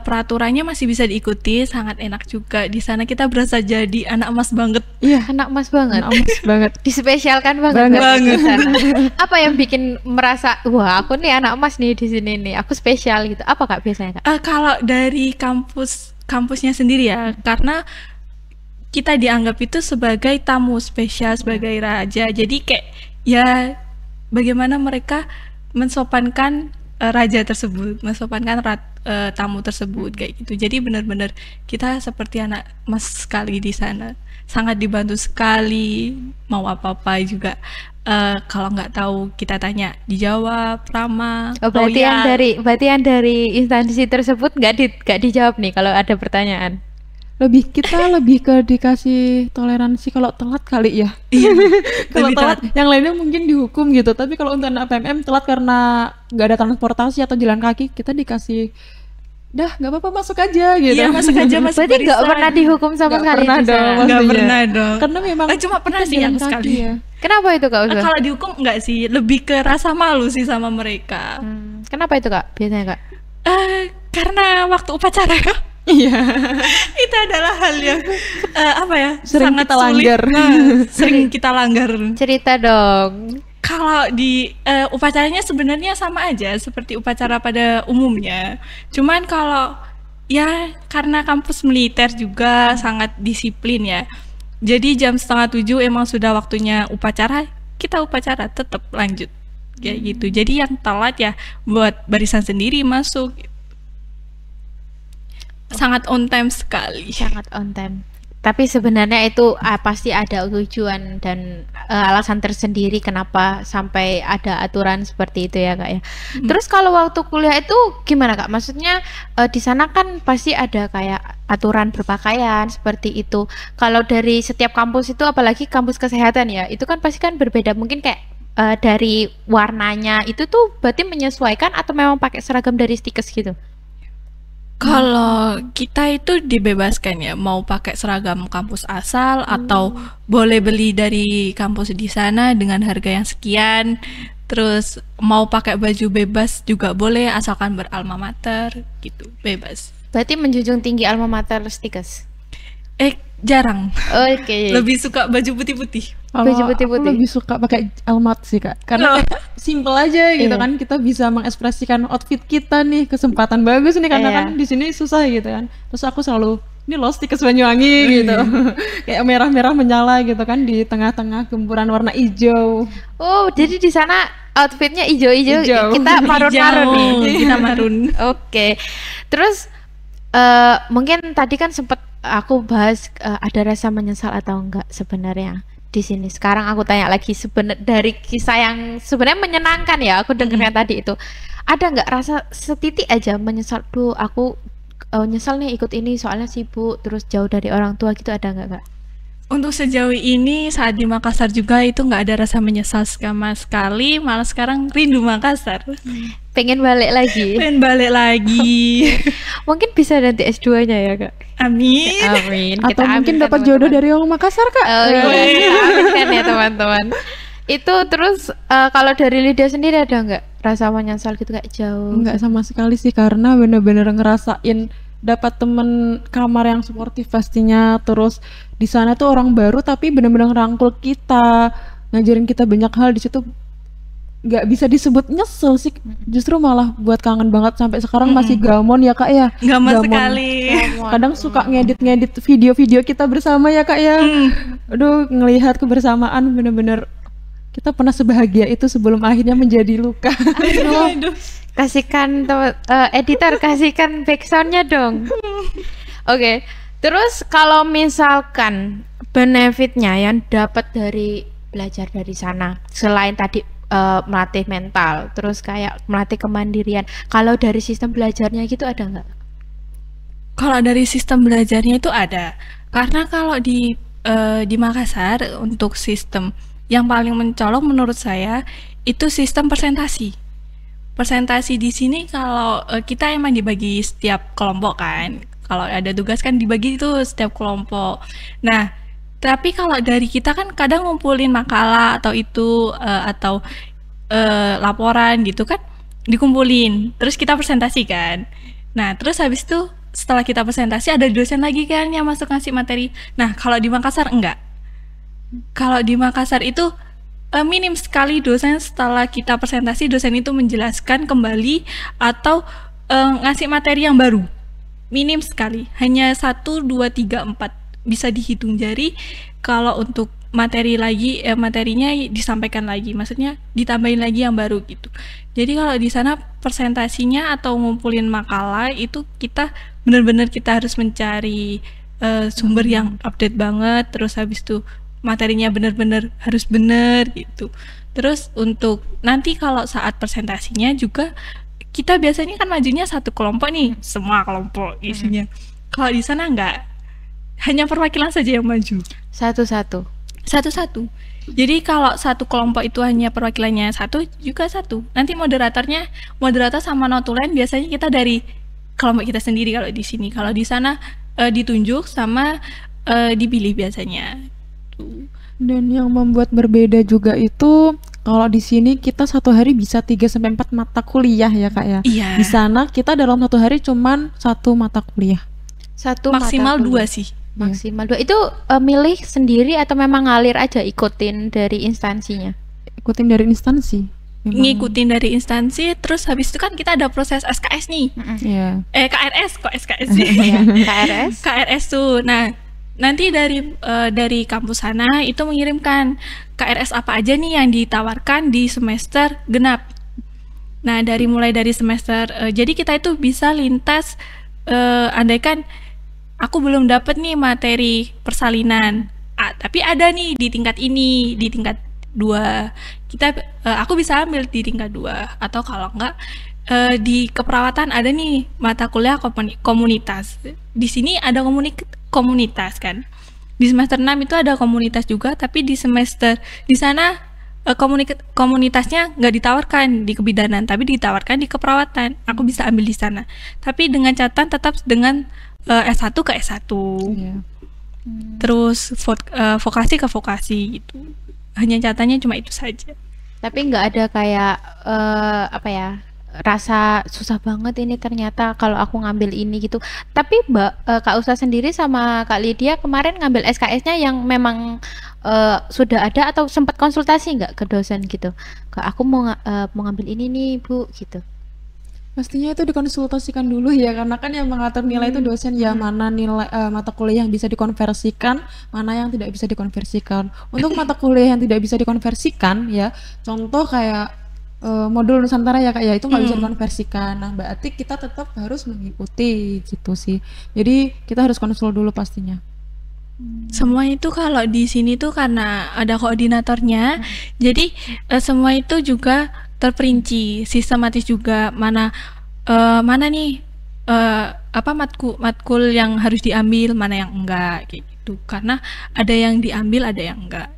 peraturannya masih bisa diikuti, sangat enak juga di sana, kita berasa jadi anak emas banget. Iya, anak emas banget. Anak emas banget. Dispesialkan banget. Di sana. Apa yang bikin merasa wah aku nih anak emas nih di sini nih, aku spesial gitu? Apa Kak biasanya Kak? Kalau dari kampusnya sendiri ya, karena kita dianggap itu sebagai tamu spesial, sebagai raja. Jadi kayak ya bagaimana mereka mensopankan raja tersebut, mensopankan tamu tersebut kayak gitu. Jadi benar-benar kita seperti anak emas sekali di sana. Sangat dibantu sekali, mau apa-apa juga. Kalau nggak tahu kita tanya dijawab, ramah. Berarti yang dari instansi tersebut nggak dijawab nih kalau ada pertanyaan. Kita lebih ke dikasih toleransi kalau telat kali ya. Iya. Kalau telat yang lainnya mungkin dihukum gitu, tapi kalau untuk anak PMM telat karena nggak ada transportasi atau jalan kaki, kita dikasih dah nggak apa-apa masuk aja gitu. Iya, masuk aja, masuk. Berarti nggak pernah dihukum sama sekali? Nggak pernah dong. Karena memang cuma pernah sih yang sekali ya. Kenapa itu Kak Uswa? Kalau dihukum nggak sih, lebih ke rasa malu sih sama mereka. Kenapa itu Kak biasanya Kak? Karena waktu upacara. Iya. Itu adalah hal yang sering sangat kita langgar. Sering kita langgar. Cerita dong. Kalau di upacaranya sebenarnya sama aja seperti upacara pada umumnya. Cuman kalau ya karena kampus militer juga sangat disiplin ya. Jadi jam 6:30 emang sudah waktunya upacara, kita upacara tetap lanjut kayak gitu. Jadi yang telat ya buat barisan sendiri masuk. Sangat on time sekali. Sangat on time. Tapi sebenarnya itu pasti ada tujuan dan alasan tersendiri kenapa sampai ada aturan seperti itu ya Kak ya. Terus kalau waktu kuliah itu gimana Kak? Maksudnya di sana kan pasti ada kayak aturan berpakaian seperti itu. Kalau dari setiap kampus itu, apalagi kampus kesehatan ya, itu kan pasti kan berbeda. Mungkin kayak dari warnanya itu tuh berarti menyesuaikan atau memang pakai seragam dari Stikes gitu? Kalau kita itu dibebaskan ya, mau pakai seragam kampus asal atau boleh beli dari kampus di sana dengan harga yang sekian. Terus mau pakai baju bebas juga boleh asalkan beralma mater gitu, bebas. Berarti menjunjung tinggi alma mater Stikes? Jarang. Oke. Lebih suka baju putih-putih. Baju putih-putih. Aku lebih suka pakai almat sih Kak, karena simple aja gitu kan, kita bisa mengekspresikan outfit kita nih, kesempatan bagus nih karena kan di sini susah gitu kan. Terus aku selalu ini loh Stikes Banyuwangi gitu, kayak merah-merah menyala gitu kan di tengah-tengah gempuran warna hijau. Oh, jadi di sana outfitnya hijau-hijau, kita marun-marun nih. Kita marun. Oke. Terus mungkin tadi kan sempat aku bahas ada rasa menyesal atau enggak sebenarnya di sini. Sekarang aku tanya lagi, dari kisah yang sebenarnya menyenangkan ya, aku dengarnya tadi itu, ada nggak rasa setitik aja menyesal, tuh aku nyesal nih ikut ini soalnya sibuk terus jauh dari orang tua gitu, ada nggak Kak? Untuk sejauh ini saat di Makassar juga itu nggak ada rasa menyesal sama sekali, malah sekarang rindu Makassar. Pengen balik lagi. Pengen balik lagi. Mungkin bisa nanti S2-nya ya, Kak. Amin. Amin. Atau mungkin dapat jodoh dari orang Makassar, Kak. Oh iya, kita aminkan ya teman-teman. Itu terus kalau dari Lydia sendiri ada nggak rasa menyesal gitu kayak jauh? Nggak sama sekali sih, karena bener-bener ngerasain dapat temen kamar yang suportif pastinya. Terus di sana tuh orang baru tapi bener-bener ngerangkul kita, ngajarin kita banyak hal di situ. Nggak bisa disebut nyesel sih, justru malah buat kangen banget sampai sekarang masih gamon ya Kak ya. Gamon sekali. Kadang suka ngedit video-video kita bersama ya Kak ya. Aduh, ngelihat kebersamaan bener-bener kita pernah sebahagia itu sebelum akhirnya menjadi luka. Aduh. Kasihkan editor, kasihkan backsoundnya dong. Oke. Terus kalau misalkan benefitnya yang dapat dari belajar dari sana selain tadi melatih mental, terus kayak melatih kemandirian, kalau dari sistem belajarnya gitu ada nggak? Kalau dari sistem belajarnya itu ada, karena kalau di Makassar untuk sistem yang paling mencolok menurut saya itu sistem presentasi. Presentasi di sini kalau kita emang dibagi setiap kelompok kan, kalau ada tugas kan dibagi itu setiap kelompok. Nah, tapi kalau dari kita kan kadang ngumpulin makalah atau itu atau laporan gitu kan dikumpulin, terus kita presentasikan. Nah, terus habis itu setelah kita presentasi ada dosen lagi kan yang masuk ngasih materi. Nah, kalau di Makassar enggak. Kalau di Makassar itu minim sekali dosen setelah kita presentasi, dosen itu menjelaskan kembali atau ngasih materi yang baru. Minim sekali, hanya 1, 2, 3, 4 bisa dihitung jari. Kalau untuk materi lagi materinya disampaikan lagi, maksudnya ditambahin lagi yang baru gitu. Jadi kalau di sana presentasinya atau ngumpulin makalah itu kita benar-benar kita harus mencari sumber yang update banget, terus habis itu materinya benar-benar harus benar gitu. Terus untuk nanti kalau saat presentasinya juga kita biasanya kan majunya satu kelompok nih, semua kelompok isinya. Kalau di sana enggak, hanya perwakilan saja yang maju. Satu-satu. Jadi kalau satu kelompok itu hanya perwakilannya satu, juga satu. Nanti moderator sama notulen biasanya kita dari kelompok kita sendiri kalau di sini. Kalau di sana ditunjuk sama dipilih biasanya. Dan yang membuat berbeda juga itu kalau di sini kita satu hari bisa 3-4 mata kuliah ya Kak ya. Iya. Di sana kita dalam satu hari cuman 1 mata kuliah. Maksimal 2 sih. Maksimal 2. Itu milih sendiri atau memang ngalir aja ikutin dari instansinya? Ikutin dari instansi. Ngikutin dari instansi, terus habis itu kan kita ada proses SKS nih. Iya. KRS kok SKS sih. KRS tuh. Nah, nanti dari kampus sana itu mengirimkan KRS apa aja nih yang ditawarkan di semester genap. Nah, mulai dari semester jadi kita itu bisa lintas andaikan aku belum dapat nih materi persalinan, tapi ada nih di tingkat ini, di tingkat 2. Aku bisa ambil di tingkat 2, atau kalau enggak di keperawatan ada nih mata kuliah komunitas. Di sini ada komunitas kan. Di semester 6 itu ada komunitas juga, tapi di sana komunitasnya nggak ditawarkan di kebidanan, tapi ditawarkan di keperawatan. Aku bisa ambil di sana. Tapi dengan catatan tetap dengan S1 ke S1. Iya. Terus vokasi ke vokasi gitu. Hanya catatannya cuma itu saja. Tapi nggak ada kayak rasa susah banget ini ternyata kalau aku ngambil ini gitu. Tapi Kak Usa sendiri sama Kak Lydia kemarin ngambil SKS-nya yang memang sudah ada atau sempat konsultasi nggak ke dosen gitu? Kak, aku mau ngambil ini nih Bu gitu. Pastinya itu dikonsultasikan dulu ya, karena kan yang mengatur nilai itu dosen ya, mana nilai mata kuliah yang bisa dikonversikan, mana yang tidak bisa dikonversikan. Untuk mata kuliah yang tidak bisa dikonversikan ya, contoh kayak modul Nusantara ya Kak ya, itu nggak bisa dikonversikan. Nah, berarti kita tetap harus mengikuti gitu sih. Jadi kita harus konsul dulu pastinya. Semua itu kalau di sini tuh karena ada koordinatornya, jadi semua itu juga terperinci, sistematis juga, mana nih matkul yang harus diambil, mana yang enggak kayak gitu. gitu, karena ada yang diambil ada yang enggak.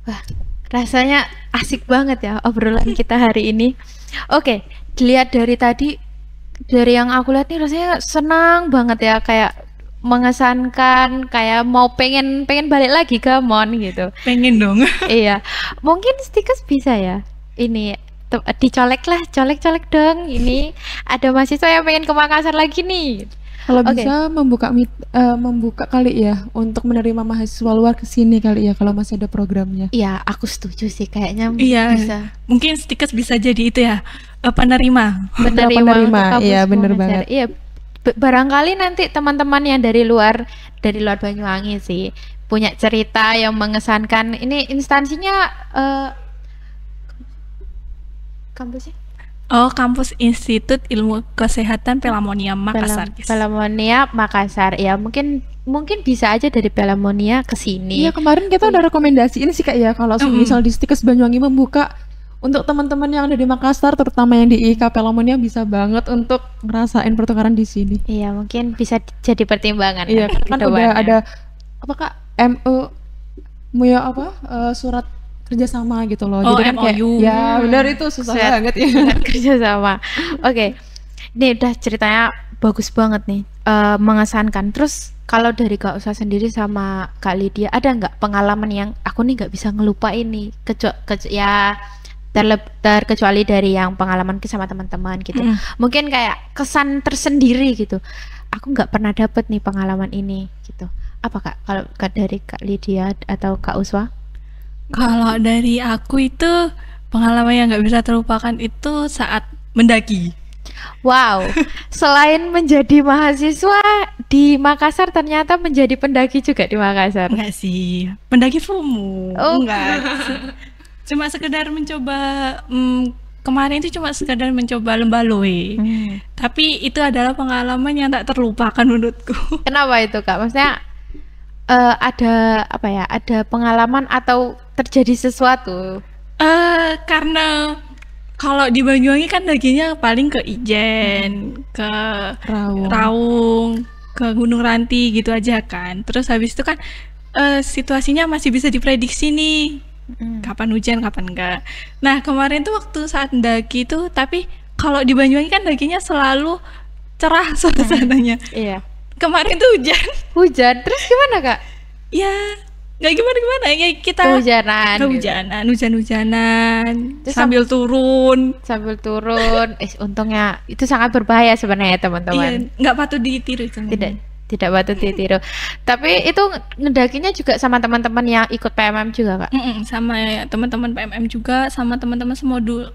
Wah, rasanya asik banget ya obrolan kita hari ini. Oke, dilihat dari tadi, dari yang aku lihat nih rasanya senang banget ya, kayak mengesankan, kayak mau pengen balik lagi ke Mon gitu. Pengen dong. Iya, mungkin Stikers bisa ya ini dicolek colek dong. Ini ada mahasiswa yang pengen ke Makassar lagi nih. Kalau bisa membuka kali ya untuk menerima mahasiswa luar ke sini kali ya, kalau masih ada programnya. Iya, aku setuju sih, kayaknya bisa. Mungkin Stikers bisa jadi itu ya, penerima. Iya, bener banget. Iya, barangkali nanti teman-teman yang dari luar Banyuwangi sih punya cerita yang mengesankan. Ini instansinya kampusnya? Oh, Kampus Institut Ilmu Kesehatan Pelamonia Makassar. Pelamonia Makassar. Ya, mungkin bisa aja dari Pelamonia ke sini. Iya, kemarin kita udah rekomendasiin sih Kak ya, kalau misal di Stikers Banyuwangi membuka untuk teman-teman yang ada di Makassar, terutama yang di IK Pelamonia, bisa banget untuk ngerasain pertukaran di sini. Iya, mungkin bisa jadi pertimbangan. Iya, kan udah ada apa Kak? Surat kerjasama gitu loh. Oh, jadi kan kayak ya benar, itu susah banget ya. Kerjasama. Oke. Ini udah ceritanya bagus banget nih, mengesankan. Terus kalau dari Kak Usha sendiri sama Kak Lydia, ada nggak pengalaman yang aku nih nggak bisa ngelupain nih, terkecuali dari yang pengalaman sama teman-teman gitu. Mungkin kayak kesan tersendiri gitu. Aku nggak pernah dapet nih pengalaman ini gitu. Apa Kak? Kalau dari Kak Lydia atau Kak Usha? Kalau dari aku itu pengalaman yang nggak bisa terlupakan itu saat mendaki. Wow, selain menjadi mahasiswa di Makassar, ternyata menjadi pendaki juga di Makassar. Enggak sih, pendaki FUMU. Oh. Enggak. Cuma sekedar mencoba, kemarin itu cuma sekedar mencoba Lembah Loe. Tapi itu adalah pengalaman yang tak terlupakan menurutku. Kenapa itu Kak? Maksudnya ada pengalaman atau terjadi sesuatu? Karena kalau di Banyuwangi kan dakinya paling ke Ijen, ke Raung, ke Gunung Ranti gitu aja kan. Terus habis itu kan situasinya masih bisa diprediksi nih, kapan hujan, kapan enggak. Nah kemarin tuh waktu saat daki itu, tapi kalau di Banyuwangi kan dakinya selalu cerah suasananya. Iya. Kemarin tuh hujan, terus gimana Kak? Ya nggak gimana ya, kita hujan-hujanan sambil turun. Untungnya itu sangat berbahaya sebenarnya teman-teman. Iya, nggak patut ditiru itu. Tidak patut ditiru. Tapi itu ngedakinya juga sama teman-teman yang ikut PMM juga Kak? Sama teman-teman PMM juga, sama teman-teman semodul.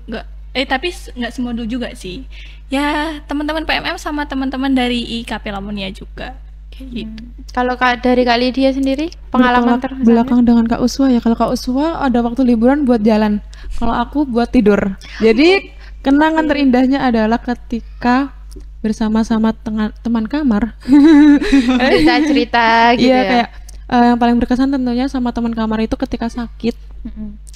Tapi nggak semodul juga sih. Ya teman-teman PMM sama teman-teman dari IK Pelamonia juga kayak gitu. Kalau dari Kak Lydia sendiri pengalaman belakang dengan Kak Usha ya. Kalau Kak Usha ada waktu liburan buat jalan, kalau aku buat tidur. Jadi kenangan terindahnya adalah ketika bersama-sama teman kamar. Cerita gitu ya. Kayak yang paling berkesan tentunya sama teman kamar itu ketika sakit.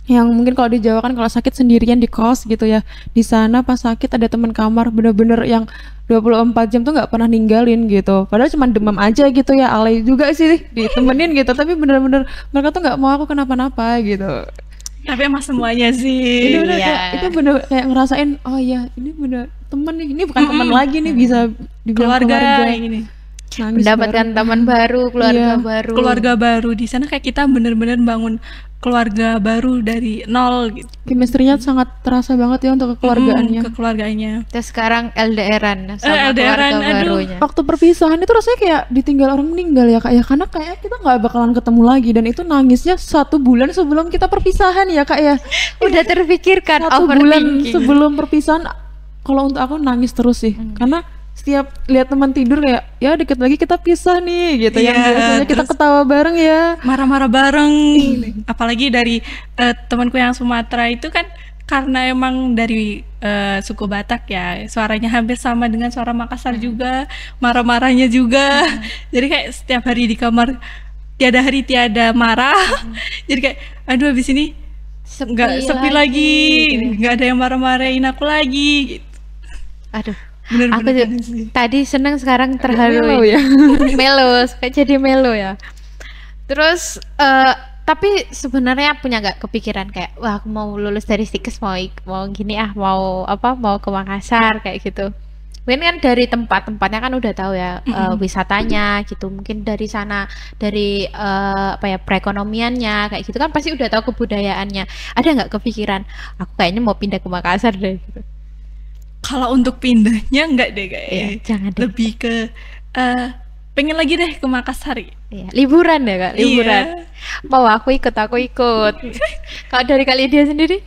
Yang mungkin kalau di Jawa kan kalau sakit sendirian di kos gitu ya, di sana pas sakit ada teman kamar bener-bener yang 24 jam tuh nggak pernah ninggalin gitu, padahal cuma demam aja gitu ya, alay juga sih ditemenin gitu, tapi bener-bener mereka tuh nggak mau aku kenapa-napa gitu. Tapi emang semuanya sih itu bener kayak ngerasain, oh ya ini bener temen nih, ini bukan teman lagi nih, bisa dibilang keluarga ini. Mendapatkan teman baru, keluarga baru di sana, kayak kita bener-bener bangun keluarga baru dari nol gitu. Chemistry-nya sangat terasa banget ya untuk kekeluargaannya. Terus sekarang LDR-an sama keluarga barunya. Waktu perpisahan itu rasanya kayak ditinggal orang meninggal ya Kak ya, karena kayak kita nggak bakalan ketemu lagi, dan itu nangisnya 1 bulan sebelum kita perpisahan ya Kak ya. Udah terpikirkan 1 bulan sebelum perpisahan. Kalau untuk aku nangis terus sih, karena setiap lihat teman tidur kayak ya dikit lagi kita pisah nih gitu, yang biasanya kita ketawa bareng ya, marah-marah bareng. Apalagi dari temanku yang Sumatera itu kan, karena emang dari suku Batak ya, suaranya hampir sama dengan suara Makassar juga, marah-marahnya juga. Jadi kayak setiap hari di kamar tiada hari tiada marah. Jadi kayak aduh habis ini sepi lagi, nggak ada yang marah-marahin aku lagi gitu. Aduh, Aku tadi seneng, sekarang terharu. Melo ya. Melo, kayak jadi melo ya. Terus tapi sebenarnya punya nggak kepikiran kayak wah aku mau lulus dari Stikes mau gini mau ke Makassar kayak gitu. Mungkin kan dari tempatnya kan udah tahu ya wisatanya gitu. Mungkin dari sana dari perekonomiannya kayak gitu kan pasti udah tahu kebudayaannya. Ada nggak kepikiran aku kayaknya mau pindah ke Makassar deh gitu? Kalau untuk pindahnya enggak deh kayak. Iya, jangan deh. Lebih ke pengen lagi deh ke Makassar. Iya, liburan ya Kak, liburan. Iya. Mau aku ikut. Kalau dari Kak Lydia sendiri?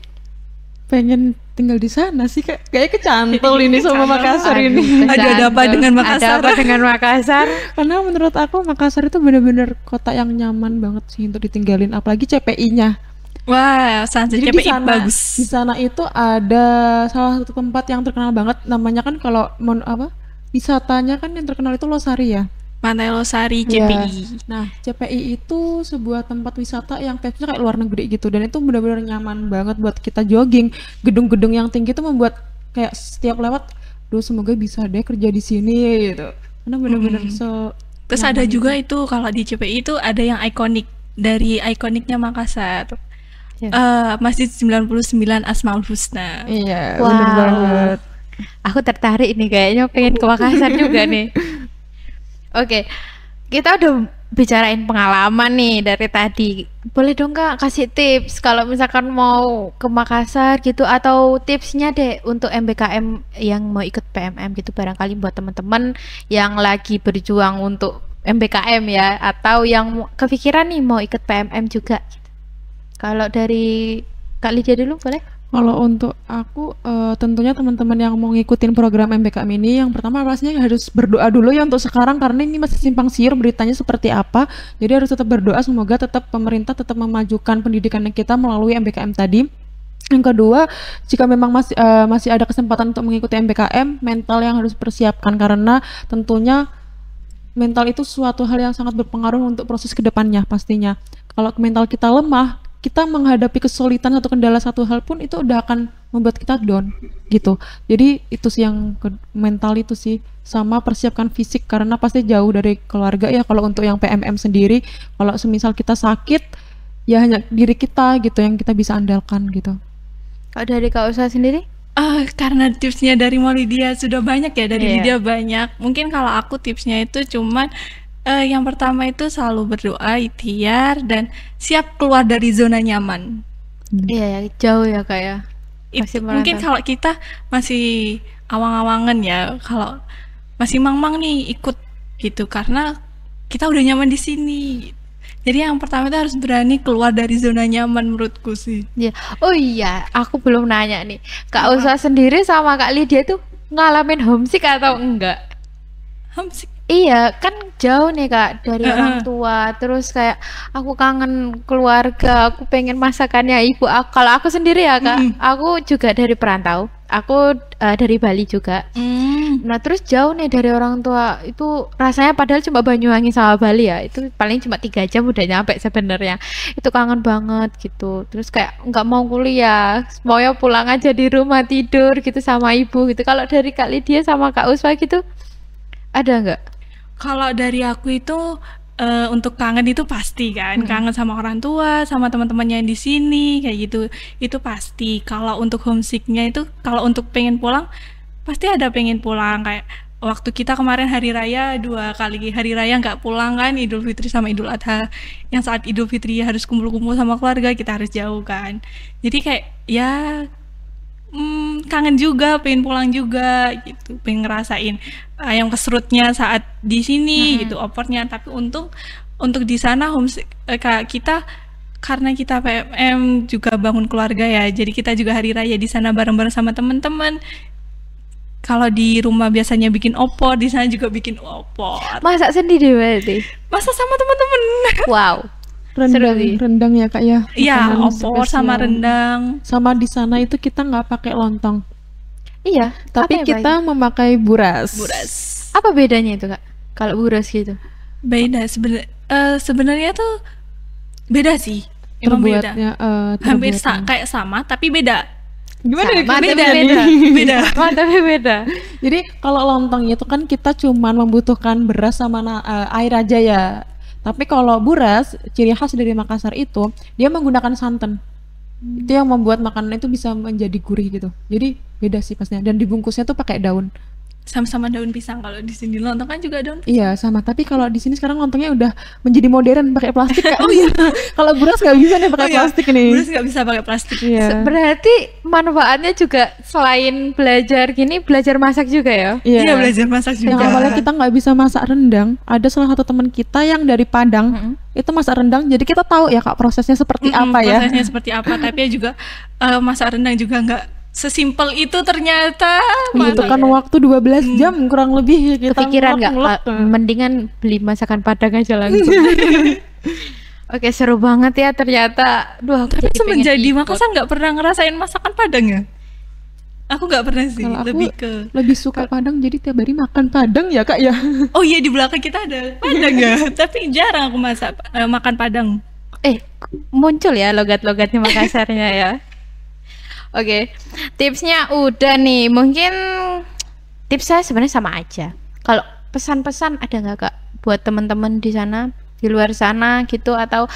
Pengen tinggal di sana sih kayak kecantol ini sama Makassar ini. Ada apa dengan Makassar? Ada apa dengan Makassar? Karena menurut aku Makassar itu benar-benar kota yang nyaman banget sih untuk ditinggalin, apalagi CPI-nya. Wah, jadi CPI bagus. Di sana itu ada salah satu tempat yang terkenal banget, namanya kan kalau wisatanya kan yang terkenal itu Losari ya. Pantai Losari, CPI. Ya. Nah, CPI itu sebuah tempat wisata yang vibes-nya kayak luar negeri gitu, dan itu benar-benar nyaman banget buat kita jogging. Gedung-gedung yang tinggi itu membuat kayak setiap lewat, semoga bisa deh kerja di sini gitu. Karena benar-benar Terus ada juga itu kalau di CPI itu ada yang ikonik dari ikoniknya Makassar. Masjid 99 Asmaul Husna. Iya, benar banget. Aku tertarik nih, kayaknya pengen ke Makassar juga nih. Oke, kita udah bicarain pengalaman nih dari tadi. Boleh dong Kak kasih tips kalau misalkan mau ke Makassar gitu, atau tipsnya deh untuk MBKM yang mau ikut PMM gitu, barangkali buat teman-teman yang lagi berjuang untuk MBKM ya, atau yang kepikiran nih mau ikut PMM juga. Kalau dari Kak Lydia dulu boleh? Kalau untuk aku tentunya teman-teman yang mau ngikutin program MBKM ini, yang pertama pastinya harus berdoa dulu ya untuk sekarang, karena ini masih simpang siur beritanya seperti apa. Jadi harus tetap berdoa, semoga tetap pemerintah tetap memajukan pendidikan kita melalui MBKM tadi. Yang kedua, jika memang masih ada kesempatan untuk mengikuti MBKM, mental yang harus dipersiapkan, karena tentunya mental itu suatu hal yang sangat berpengaruh untuk proses kedepannya pastinya. Kalau mental kita lemah, kita menghadapi kesulitan atau kendala satu hal pun itu udah akan membuat kita down gitu. Jadi itu sih yang mental itu sih, sama persiapkan fisik karena pasti jauh dari keluarga ya. Kalau untuk yang PMM sendiri, kalau semisal kita sakit ya hanya diri kita gitu yang kita bisa andalkan gitu. Kalau dari Kak Usa sendiri? Karena tipsnya dari Lydia sudah banyak ya, dari Lydia banyak. Mungkin kalau aku tipsnya itu cuman yang pertama itu selalu berdoa, ikhtiar, dan siap keluar dari zona nyaman. Iya, jauh ya Kak ya. Mungkin kalau kita masih awang-awangan ya, kalau masih mang-mang nih ikut gitu, karena kita udah nyaman di sini. Jadi yang pertama itu harus berani keluar dari zona nyaman menurutku sih. Ya. Oh iya, aku belum nanya nih. Kak Usa sendiri sama Kak Lydia tuh ngalamin homesick atau enggak? Homesick? Iya, kan jauh nih Kak dari orang tua, terus kayak aku kangen keluarga, aku pengen masakannya ibu. Kalau aku sendiri ya Kak, aku juga dari perantau, aku dari Bali juga. Nah terus jauh nih dari orang tua, itu rasanya padahal cuma Banyuwangi sama Bali ya, itu paling cuma 3 jam udah nyampe sebenarnya. Itu kangen banget gitu, terus kayak nggak mau kuliah, maunya pulang aja di rumah tidur gitu sama ibu gitu. Kalau dari Kak Lydia sama Kak Uswa gitu, ada nggak? Kalau dari aku itu untuk kangen itu pasti kan, kangen sama orang tua, sama teman-temannya yang di sini kayak gitu, itu pasti. Kalau untuk homesicknya itu, kalau untuk pengen pulang, pasti ada pengen pulang. Kayak waktu kita kemarin hari raya 2 kali hari raya nggak pulang kan, Idul Fitri sama Idul Adha. Yang saat Idul Fitri harus kumpul-kumpul sama keluarga, kita harus jauh kan. Jadi kayak ya kangen juga, pengen pulang juga gitu, pengen ngerasain ayam kesrutnya saat di sini gitu, opornya. Tapi untuk di sana homesick kita, karena kita PMM juga bangun keluarga ya, jadi kita juga hari raya di sana bareng-bareng sama teman-teman. Kalau di rumah biasanya bikin opor, di sana juga bikin opor. Masak sendiri berarti? Masak sama teman-teman. Wow. Rendang ya Kak ya. Iya, opor sama rendang. Sama di sana itu kita nggak pakai lontong. Iya, tapi kita memakai buras. Apa bedanya itu Kak? Kalau buras gitu? Beda sebenarnya tuh beda sih. Emang beda. Hampir kayak sama tapi beda. Gimana nih? Beda. Mantapnya beda. Jadi kalau lontong itu kan kita cuman membutuhkan beras sama air aja ya. Tapi kalau buras, ciri khas dari Makassar itu dia menggunakan santan. Itu yang membuat makanan itu bisa menjadi gurih gitu. Jadi beda sih pastinya. Dan dibungkusnya tuh pakai daun. Sama-sama daun pisang. Kalau di sini lontong kan juga daun pisang. Iya sama, tapi kalau di sini sekarang lontongnya udah menjadi modern pakai plastik Kak. Oh iya. Kalau buras nggak bisa nih pakai plastik nih. Buras nggak bisa pakai plastik. Iya. Berarti manfaatnya juga selain belajar gini, belajar masak juga ya? Iya, belajar masak juga. Yang awalnya kita nggak bisa masak rendang, ada salah satu teman kita yang dari Padang itu masak rendang, jadi kita tahu ya Kak prosesnya seperti apa ya. Prosesnya seperti apa, tapi ya juga masak rendang juga nggak sesimpel itu ternyata. Membutuhkan waktu 12 jam kurang lebih kita. Kepikiran nggak? Mendingan beli masakan Padang aja langsung. Oke, seru banget ya ternyata. Tapi semenjak di Makassar nggak pernah ngerasain masakan Padang ya? Aku nggak pernah sih. Kalau lebih suka Padang, jadi tiap hari makan Padang ya Kak ya. Oh iya, di belakang kita ada Padang ya. Tapi jarang aku makan Padang. Muncul ya logat-logatnya Makassarnya ya. Oke, tipsnya udah nih. Mungkin tips saya sebenarnya sama aja. Kalau pesan-pesan ada nggak Kak buat teman-teman di sana, di luar sana gitu, atau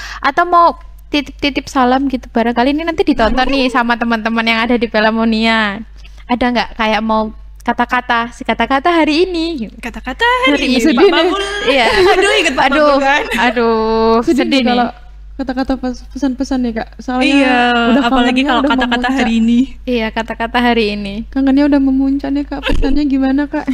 mau titip-titip salam gitu, barangkali ini nanti ditonton nih sama teman-teman yang ada di Pelamonia. Ada nggak kayak mau kata-kata hari ini? Kata-kata hari ini. Sedih nih. Iya. Aduh, inget Pak Babu kan. Aduh, sedih nih. Kalau kata-kata pesan-pesan ya Kak. Soalnya iya, udah apalagi kalau kata-kata hari ini. Iya, kata-kata hari ini. Kangennya udah memuncak nih Kak. Pesannya gimana Kak?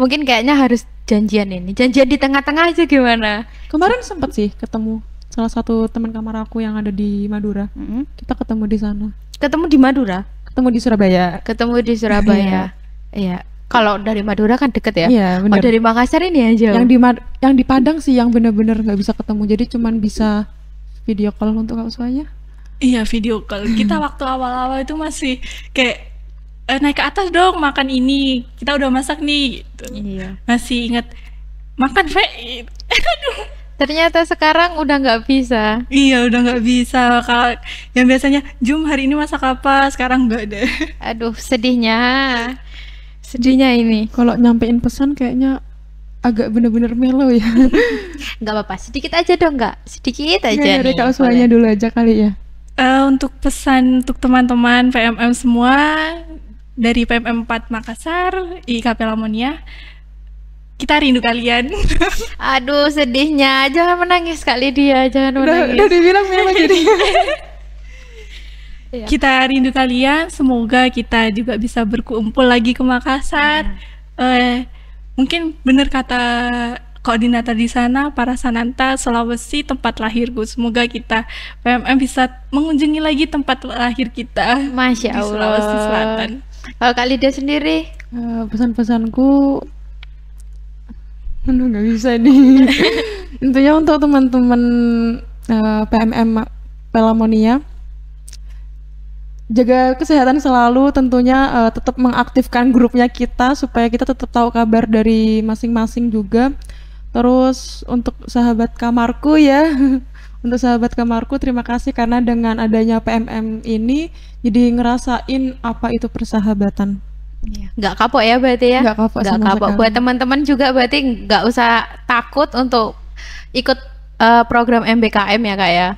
Mungkin kayaknya harus janjian ini. Janjian di tengah-tengah aja gimana? Kemarin sempet sih ketemu salah satu teman kamar aku yang ada di Madura. Kita ketemu di sana. Ketemu di Madura? Ketemu di Surabaya. Ketemu di Surabaya. Iya. Kalau dari Madura kan deket ya. Iya, bener. Oh, dari Makassar ini aja. Yang di Padang sih yang bener-bener nggak bisa ketemu. Jadi cuman bisa video call untuk usahanya. Iya, video call. Kita waktu awal-awal itu masih kayak naik ke atas dong, makan ini. Kita udah masak nih gitu. Iya. Masih ingat makan aduh. Ternyata sekarang udah nggak bisa. Iya, udah nggak bisa. Kalau yang biasanya Jum hari ini masak apa, sekarang nggak ada. Aduh, sedihnya ini. Kalau nyampein pesan kayaknya agak bener-bener melo ya. Nggak apa-apa, sedikit aja dong Kak. Sedikit aja nih. Dari Kak Uswanya dulu aja kali ya. Untuk pesan untuk teman-teman PMM semua dari PMM 4 Makassar, IK Pelamonia, kita rindu kalian. Aduh, sedihnya. Jangan menangis kali dia, jangan menangis. Udah dibilang melo jadi. Iya. Kita rindu kalian, semoga kita juga bisa berkumpul lagi ke Makassar. Mungkin benar kata koordinator di sana, para Sananta, Sulawesi, tempat lahirku. Semoga kita PMM bisa mengunjungi lagi tempat lahir kita. Masya Allah. Di Sulawesi Selatan. Kalau Kak Lydia sendiri? Pesan-pesanku, aduh nggak bisa nih. Intinya untuk teman-teman PMM Pelamonia, jaga kesehatan selalu, tentunya tetap mengaktifkan grupnya kita supaya kita tetap tahu kabar dari masing-masing juga. Terus untuk sahabat kamarku ya, untuk sahabat kamarku terima kasih karena dengan adanya PMM ini jadi ngerasain apa itu persahabatan. Nggak kapok ya berarti ya? Nggak kapok. Nggak kapok. Buat teman-teman juga berarti nggak usah takut untuk ikut program MBKM ya Kak ya?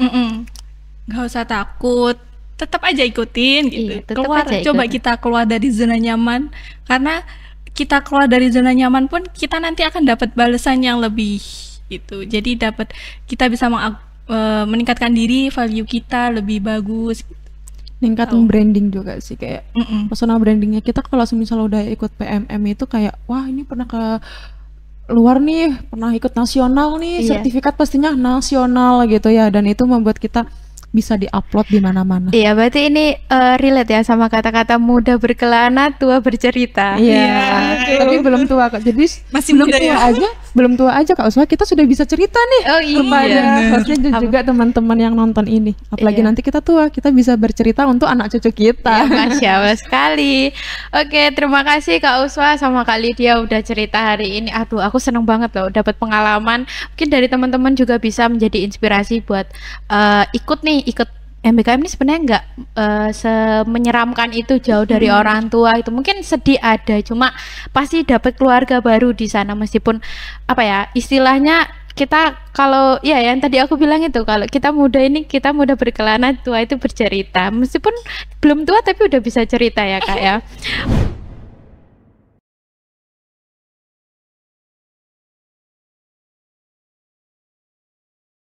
Nggak usah takut. Tetap aja ikutin gitu. Iya, coba kita keluar dari zona nyaman, karena kita keluar dari zona nyaman pun kita nanti akan dapat balasan yang lebih gitu. Jadi kita bisa meningkatkan diri, value kita lebih bagus. Ningkatin branding juga sih, kayak personal brandingnya kita kalau misalnya udah ikut PMM itu kayak wah ini pernah ke luar nih, pernah ikut nasional nih, sertifikat pastinya nasional gitu ya, dan itu membuat kita bisa diupload di mana-mana. Iya, berarti ini relate ya sama kata-kata muda berkelana, tua bercerita. Iya, tapi belum tua Kak. Jadi masih belum muda tua ya? belum tua aja Kak Uswa, kita sudah bisa cerita nih kepada hostnya dan juga teman-teman yang nonton ini. Apalagi nanti kita tua, kita bisa bercerita untuk anak cucu kita. Masya Allah sekali. Oke, terima kasih Kak Uswa sama Kak Lydia udah cerita hari ini. Aduh, aku seneng banget loh dapat pengalaman. Mungkin dari teman-teman juga bisa menjadi inspirasi buat ikut MBKM ini sebenarnya nggak semenyeramkan itu, jauh dari orang tua itu. Mungkin sedih ada, cuma pasti dapat keluarga baru di sana, meskipun apa ya istilahnya, kita kalau ya yang tadi aku bilang itu, kalau kita muda ini, kita muda berkelana, tua itu bercerita. Meskipun belum tua tapi udah bisa cerita ya Kak ya.